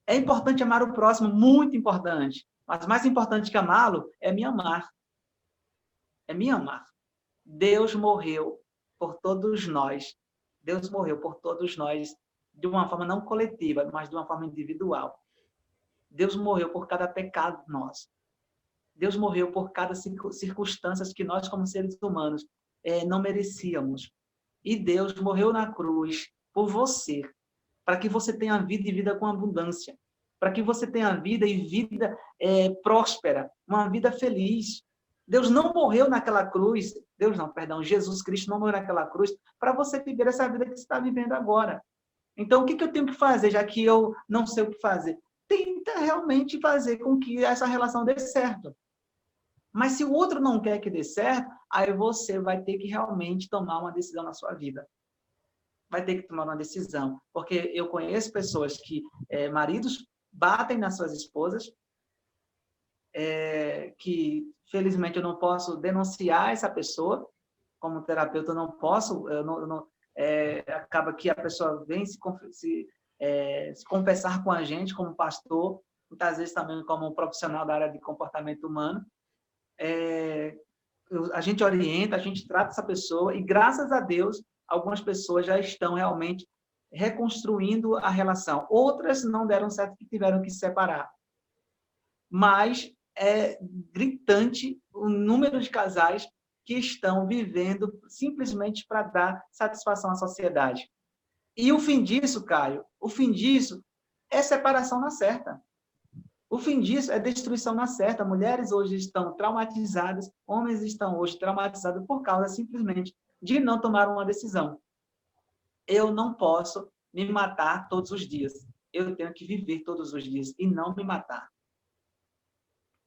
É importante amar o próximo, muito importante. Mas mais importante que amá-lo é me amar. É me amar. Deus morreu por todos nós. Deus morreu por todos nós de uma forma não coletiva, mas de uma forma individual. Deus morreu por cada pecado nosso. Deus morreu por cada circunstância que nós, como seres humanos, não merecíamos. E Deus morreu na cruz por você, para que você tenha vida e vida com abundância, para que você tenha vida e vida próspera, uma vida feliz. Deus não morreu naquela cruz, Jesus Cristo não morreu naquela cruz para você viver essa vida que você está vivendo agora. Então, o que eu tenho que fazer, já que eu não sei o que fazer? Tenta realmente fazer com que essa relação dê certo. Mas se o outro não quer que dê certo, aí você vai ter que realmente tomar uma decisão na sua vida. Vai ter que tomar uma decisão. Porque eu conheço pessoas que, maridos batem nas suas esposas, que felizmente eu não posso denunciar essa pessoa, como terapeuta eu não posso, acaba que a pessoa vem se confessar com a gente como pastor, muitas vezes também como um profissional da área de comportamento humano, a gente orienta, a gente trata essa pessoa e, graças a Deus, algumas pessoas já estão realmente reconstruindo a relação. Outras não deram certo e tiveram que se separar. Mas é gritante o número de casais que estão vivendo simplesmente para dar satisfação à sociedade. E o fim disso, Caio, o fim disso é separação na certa. O fim disso é destruição na certa. Mulheres hoje estão traumatizadas, homens estão hoje traumatizados por causa simplesmente de não tomar uma decisão. Eu não posso me matar todos os dias. Eu tenho que viver todos os dias e não me matar.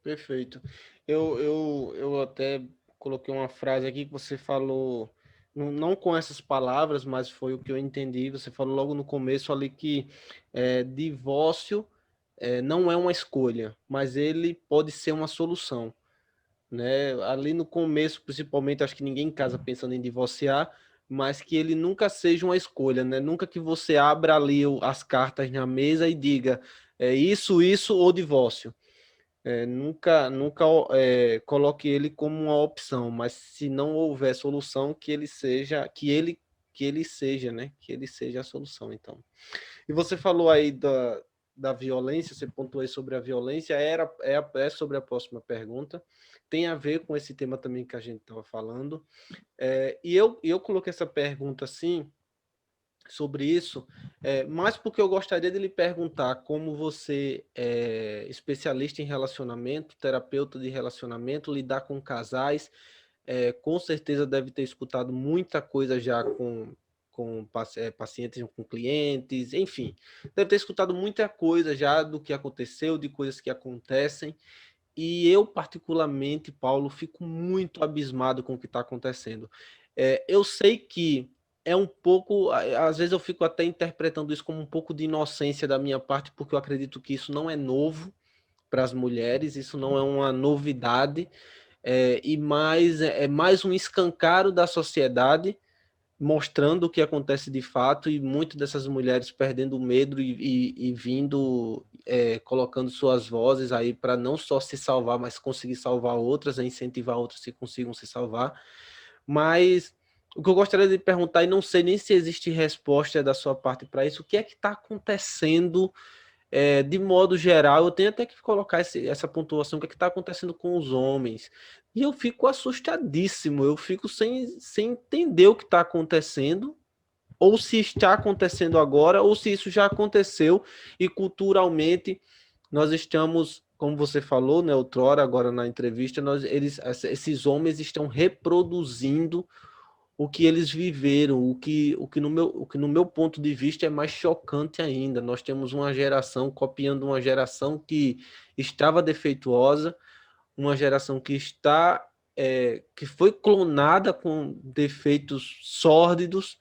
Perfeito. Eu até coloquei uma frase aqui que você falou, não com essas palavras, mas foi o que eu entendi. Você falou logo no começo ali que divórcio não é uma escolha, mas ele pode ser uma solução, né? Ali no começo, principalmente, acho que ninguém em casa pensando em divorciar, mas que ele nunca seja uma escolha, né? Nunca que você abra ali as cartas na mesa e diga isso ou divórcio. Nunca coloque ele como uma opção, mas se não houver solução, que ele seja, que ele seja, né? Que ele seja a solução, então. E você falou aí da violência, você pontuou aí sobre a violência, é sobre a próxima pergunta, tem a ver com esse tema também que a gente estava falando. E eu coloquei essa pergunta assim, sobre isso, mas porque eu gostaria de lhe perguntar como você é especialista em relacionamento, terapeuta de relacionamento, lidar com casais, com certeza deve ter escutado muita coisa já com pacientes, com clientes, enfim. Deve ter escutado muita coisa já do que aconteceu, de coisas que acontecem. E eu, particularmente, Paulo, fico muito abismado com o que está acontecendo. Eu sei que é um pouco, às vezes eu fico até interpretando isso como um pouco de inocência da minha parte, porque eu acredito que isso não é novo para as mulheres, isso não é uma novidade, é mais um escancaro da sociedade mostrando o que acontece de fato e muitas dessas mulheres perdendo o medo e vindo, colocando suas vozes aí para não só se salvar, mas conseguir salvar outras, incentivar outras que consigam se salvar. Mas o que eu gostaria de perguntar, e não sei nem se existe resposta da sua parte para isso, o que é que está acontecendo de modo geral? Eu tenho até que colocar essa pontuação, o que é que está acontecendo com os homens. E eu fico assustadíssimo, eu fico sem entender o que está acontecendo, ou se está acontecendo agora, ou se isso já aconteceu, e culturalmente nós estamos, como você falou, né, outrora, agora na entrevista, esses homens estão reproduzindo o que eles viveram, o que no meu ponto de vista é mais chocante ainda. Nós temos uma geração copiando uma geração que estava defeituosa, uma geração que foi clonada com defeitos sórdidos,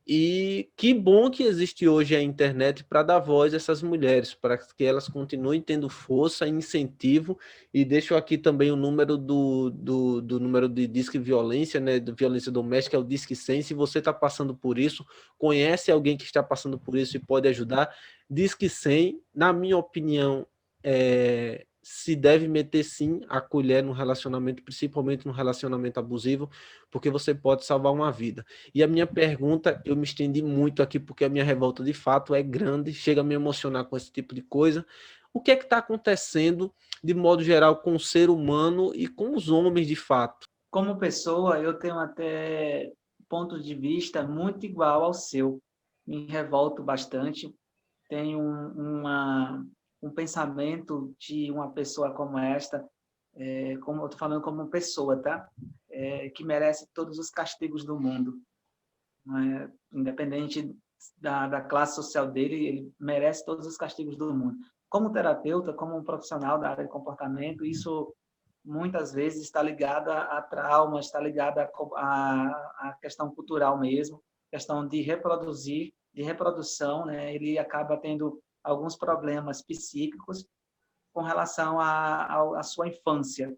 e que bom que existe hoje a internet para dar voz a essas mulheres, para que elas continuem tendo força e incentivo. E deixo aqui também o número do número de Disque Violência, né, de violência doméstica, é o Disque 100. Se você está passando por isso, conhece alguém que está passando por isso e pode ajudar, Disque 100, na minha opinião, se deve meter sim a colher no relacionamento, principalmente no relacionamento abusivo, porque você pode salvar uma vida. E a minha pergunta, eu me estendi muito aqui, porque a minha revolta de fato é grande, chega a me emocionar com esse tipo de coisa. O que é que está acontecendo, de modo geral, com o ser humano e com os homens de fato? Como pessoa, eu tenho até ponto de vista muito igual ao seu. Me revolto bastante. Tenho um pensamento de uma pessoa como esta, como eu estou falando como pessoa, tá? Que merece todos os castigos do mundo. Né? Independente da classe social dele, ele merece todos os castigos do mundo. Como terapeuta, como um profissional da área de comportamento, isso muitas vezes está ligado a trauma, está ligado a questão cultural mesmo, questão de reproduzir, de reprodução, né? Ele acaba tendo alguns problemas psíquicos com relação à sua infância.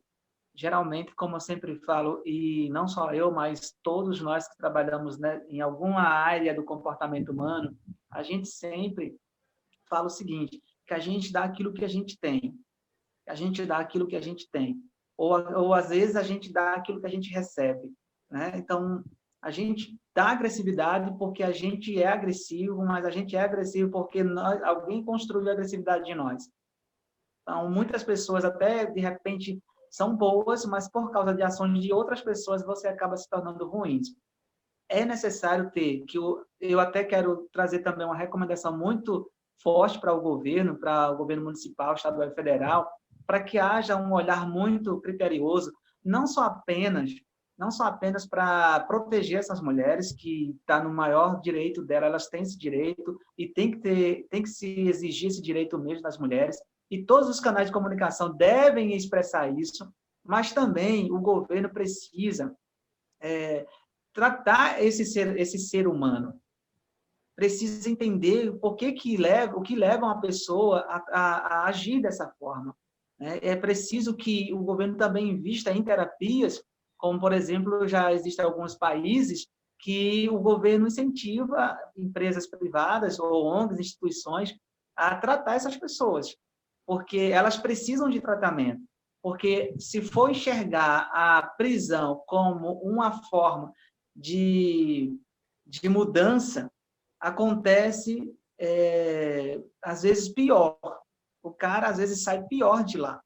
Geralmente, como eu sempre falo, e não só eu, mas todos nós que trabalhamos, né, em alguma área do comportamento humano, a gente sempre fala o seguinte, que a gente dá aquilo que a gente tem. A gente dá aquilo que a gente tem. Ou às vezes, a gente dá aquilo que a gente recebe. Né? Então, a gente dá agressividade porque a gente é agressivo, mas a gente é agressivo porque alguém construiu a agressividade de nós. Então, muitas pessoas até, de repente, são boas, mas por causa de ações de outras pessoas, você acaba se tornando ruins. É necessário ter, eu até quero trazer também uma recomendação muito forte para o governo municipal, estadual e federal, para que haja um olhar muito criterioso, não só apenas para proteger essas mulheres, que está no maior direito dela, elas têm esse direito, e tem que se exigir esse direito mesmo das mulheres, e todos os canais de comunicação devem expressar isso, mas também o governo precisa tratar esse ser humano, precisa entender o que leva uma pessoa a agir dessa forma. Né? É preciso que o governo também invista em terapias, como, por exemplo, já existem alguns países que o governo incentiva empresas privadas ou ONGs, instituições, a tratar essas pessoas, porque elas precisam de tratamento. Porque se for enxergar a prisão como uma forma de mudança, acontece, às vezes, pior. O cara, às vezes, sai pior de lá.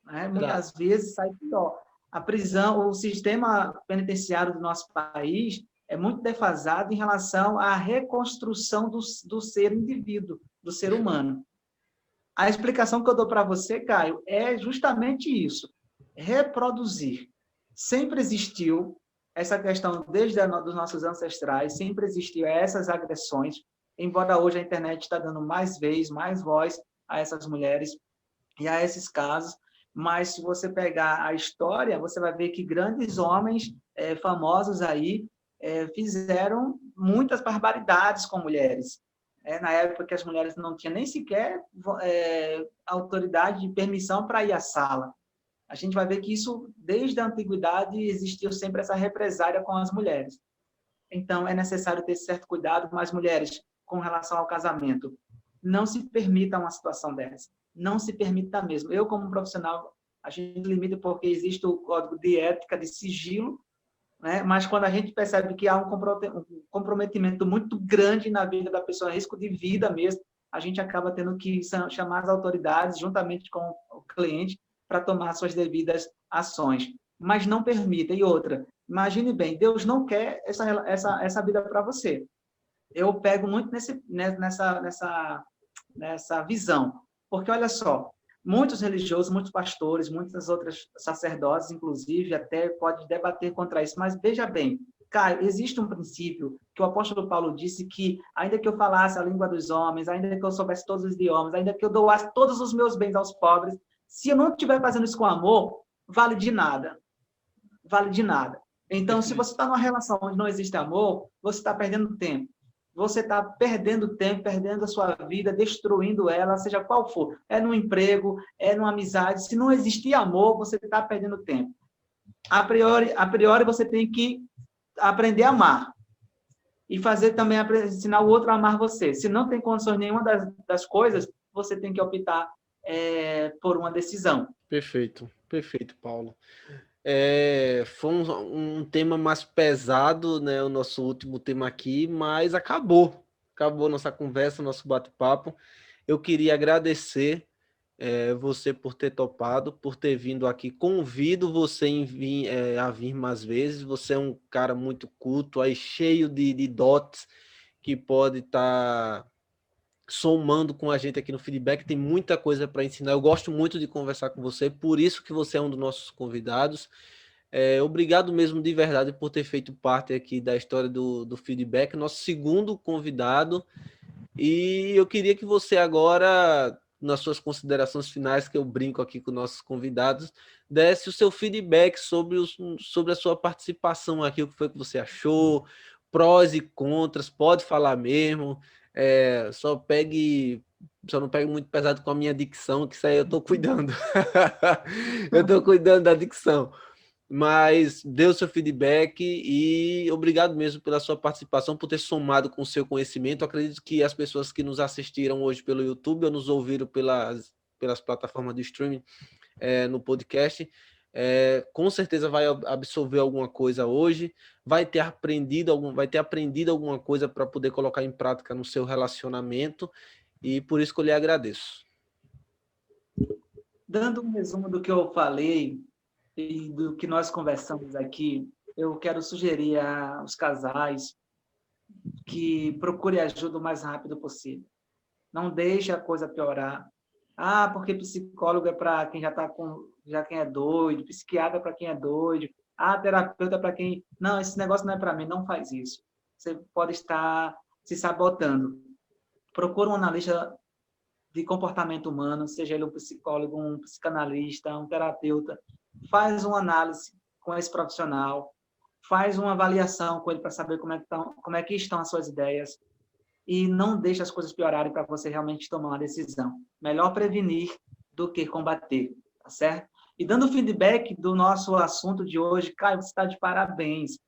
Né? Muitas vezes, sai pior. A prisão, o sistema penitenciário do nosso país é muito defasado em relação à reconstrução do ser indivíduo, do ser humano. A explicação que eu dou para você, Caio, é justamente isso. Reproduzir. Sempre existiu, essa questão, desde dos nossos ancestrais, sempre existiu essas agressões, embora hoje a internet está dando mais vez, mais voz a essas mulheres e a esses casos, mas se você pegar a história, você vai ver que grandes homens famosos aí fizeram muitas barbaridades com mulheres. Na época que as mulheres não tinham nem sequer autoridade de permissão para ir à sala. A gente vai ver que isso, desde a antiguidade, existiu sempre essa represália com as mulheres. Então, é necessário ter certo cuidado, mas mulheres, com relação ao casamento, não se permita uma situação dessa. Não se permita mesmo. Eu, como profissional, a gente limita porque existe o código de ética, de sigilo, né? Mas quando a gente percebe que há um comprometimento muito grande na vida da pessoa, risco de vida mesmo, a gente acaba tendo que chamar as autoridades, juntamente com o cliente, para tomar suas devidas ações. Mas não permita. E outra, imagine bem, Deus não quer essa vida para você. Eu pego muito nessa visão. Porque, olha só, muitos religiosos, muitos pastores, muitas outras sacerdotes, inclusive, até podem debater contra isso. Mas veja bem, Caio, existe um princípio que o apóstolo Paulo disse que, ainda que eu falasse a língua dos homens, ainda que eu soubesse todos os idiomas, ainda que eu doasse todos os meus bens aos pobres, se eu não estiver fazendo isso com amor, vale de nada. Vale de nada. Então, se você está numa relação onde não existe amor, você está perdendo tempo. Você está perdendo tempo, perdendo a sua vida, destruindo ela, seja qual for. É no emprego, é numa amizade. Se não existir amor, você está perdendo tempo. A priori, você tem que aprender a amar. E fazer também, ensinar o outro a amar você. Se não tem condições nenhuma das coisas, você tem que optar por uma decisão. Perfeito, perfeito, Paulo. Foi um tema mais pesado, né? O nosso último tema aqui, mas acabou nossa conversa, nosso bate-papo. Eu queria agradecer você por ter topado, por ter vindo aqui. Convido você a vir mais vezes. Você é um cara muito culto, aí cheio de dotes que pode estar somando com a gente aqui no feedback. Tem muita coisa para ensinar. Eu gosto muito de conversar com você, por isso que você é um dos nossos convidados. Obrigado mesmo de verdade por ter feito parte aqui da história do feedback, nosso segundo convidado. E eu queria que você agora, nas suas considerações finais, que eu brinco aqui com nossos convidados, desse o seu feedback sobre a sua participação aqui, o que foi que você achou, prós e contras, pode falar mesmo. Só não pegue muito pesado com a minha dicção, que isso aí eu estou cuidando. Eu estou cuidando da dicção. Mas dê o seu feedback e obrigado mesmo pela sua participação, por ter somado com o seu conhecimento. Eu acredito que as pessoas que nos assistiram hoje pelo YouTube ou nos ouviram pelas plataformas de streaming no podcast, com certeza vai absorver alguma coisa hoje, vai ter aprendido alguma coisa para poder colocar em prática no seu relacionamento, e por isso que eu lhe agradeço. Dando um resumo do que eu falei e do que nós conversamos aqui, eu quero sugerir aos casais que procure ajuda o mais rápido possível. Não deixe a coisa piorar. Porque psicólogo é para quem já quem é doido, psiquiatra para quem é doido, terapeuta para quem... Não, esse negócio não é para mim, não faz isso. Você pode estar se sabotando. Procure um analista de comportamento humano, seja ele um psicólogo, um psicanalista, um terapeuta, faz uma análise com esse profissional, faz uma avaliação com ele para saber como é que estão as suas ideias, e não deixe as coisas piorarem para você realmente tomar uma decisão. Melhor prevenir do que combater, tá certo? E dando feedback do nosso assunto de hoje, Caio, você está de parabéns,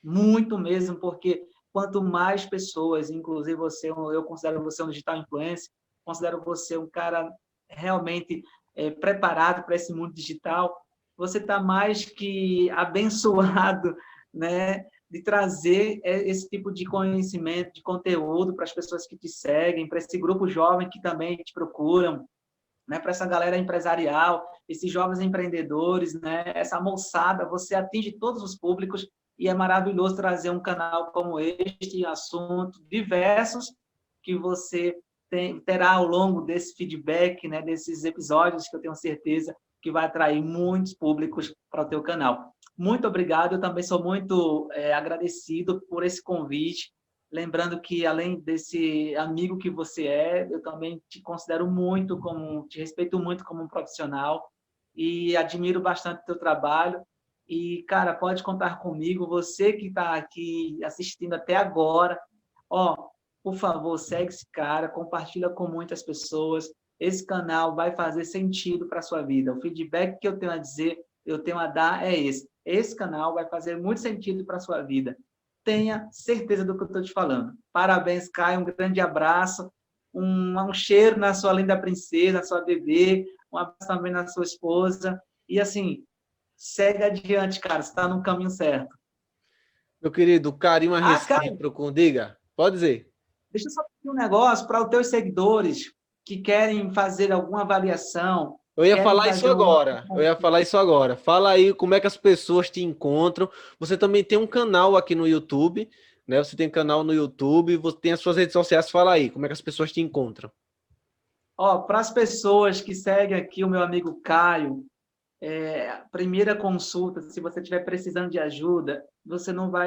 muito mesmo, porque quanto mais pessoas, inclusive você, eu considero você um digital influencer, considero você um cara realmente preparado para esse mundo digital, você está mais que abençoado, né, de trazer esse tipo de conhecimento, de conteúdo para as pessoas que te seguem, para esse grupo jovem que também te procuram, né, para essa galera empresarial, esses jovens empreendedores, né, essa moçada, você atinge todos os públicos, e é maravilhoso trazer um canal como este, assuntos diversos que você terá ao longo desse feedback, né, desses episódios, que eu tenho certeza que vai atrair muitos públicos para o teu canal. Muito obrigado, eu também sou muito agradecido por esse convite. Lembrando que, além desse amigo que você é, eu também te considero muito te respeito muito como um profissional e admiro bastante o teu trabalho. E, cara, pode contar comigo, você que está aqui assistindo até agora, por favor, segue esse cara, compartilha com muitas pessoas. Esse canal vai fazer sentido para a sua vida. O feedback que eu tenho a dizer, eu tenho a dar é esse. Esse canal vai fazer muito sentido para a sua vida. Tenha certeza do que eu estou te falando. Parabéns, Caio, um grande abraço, um cheiro na sua linda princesa, na sua bebê, um abraço também na sua esposa. E, assim, segue adiante, cara, você está no caminho certo. Meu querido, carinho recíproco, diga, pode dizer. Deixa eu só pedir um negócio para os teus seguidores que querem fazer alguma avaliação. Eu ia falar isso agora. Fala aí como é que as pessoas te encontram. Você também tem um canal aqui no YouTube, né? Você tem canal no YouTube, você tem as suas redes sociais. Fala aí, como é que as pessoas te encontram? Para as pessoas que seguem aqui o meu amigo Caio, primeira consulta, se você estiver precisando de ajuda,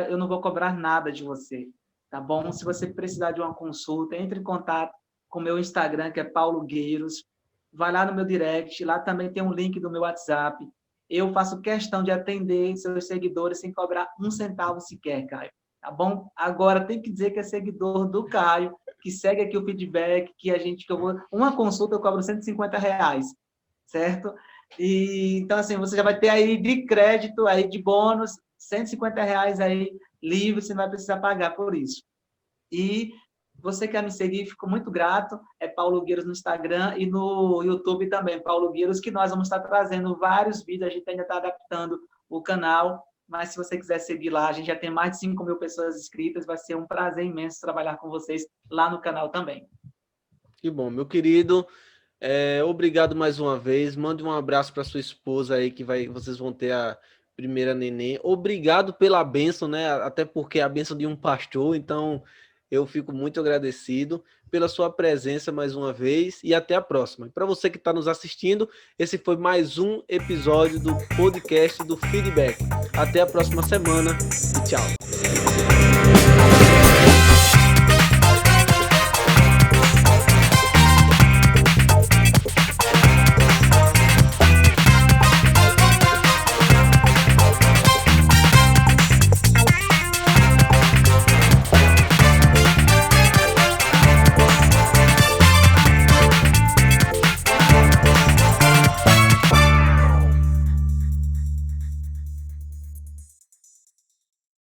eu não vou cobrar nada de você, tá bom? Se você precisar de uma consulta, entre em contato com o meu Instagram, que é Paulo Gueiros. Vai lá no meu direct, lá também tem um link do meu WhatsApp. Eu faço questão de atender seus seguidores sem cobrar um centavo sequer, Caio. Tá bom? Agora tem que dizer que é seguidor do Caio, que segue aqui o feedback, uma consulta eu cobro R$150, certo? E, então, assim, você já vai ter aí de crédito, aí de bônus, R$150 aí livre, você não vai precisar pagar por isso. E você quer me seguir, fico muito grato. É Paulo Gueiros no Instagram e no YouTube também, Paulo Gueiros, que nós vamos estar trazendo vários vídeos. A gente ainda está adaptando o canal, mas se você quiser seguir lá, a gente já tem mais de 5 mil pessoas inscritas. Vai ser um prazer imenso trabalhar com vocês lá no canal também. Que bom, meu querido. Obrigado mais uma vez. Mande um abraço para sua esposa aí, vocês vão ter a primeira neném. Obrigado pela bênção, né? Até porque é a bênção de um pastor, então eu fico muito agradecido pela sua presença mais uma vez e até a próxima. E para você que está nos assistindo, esse foi mais um episódio do podcast do Feedback. Até a próxima semana e tchau.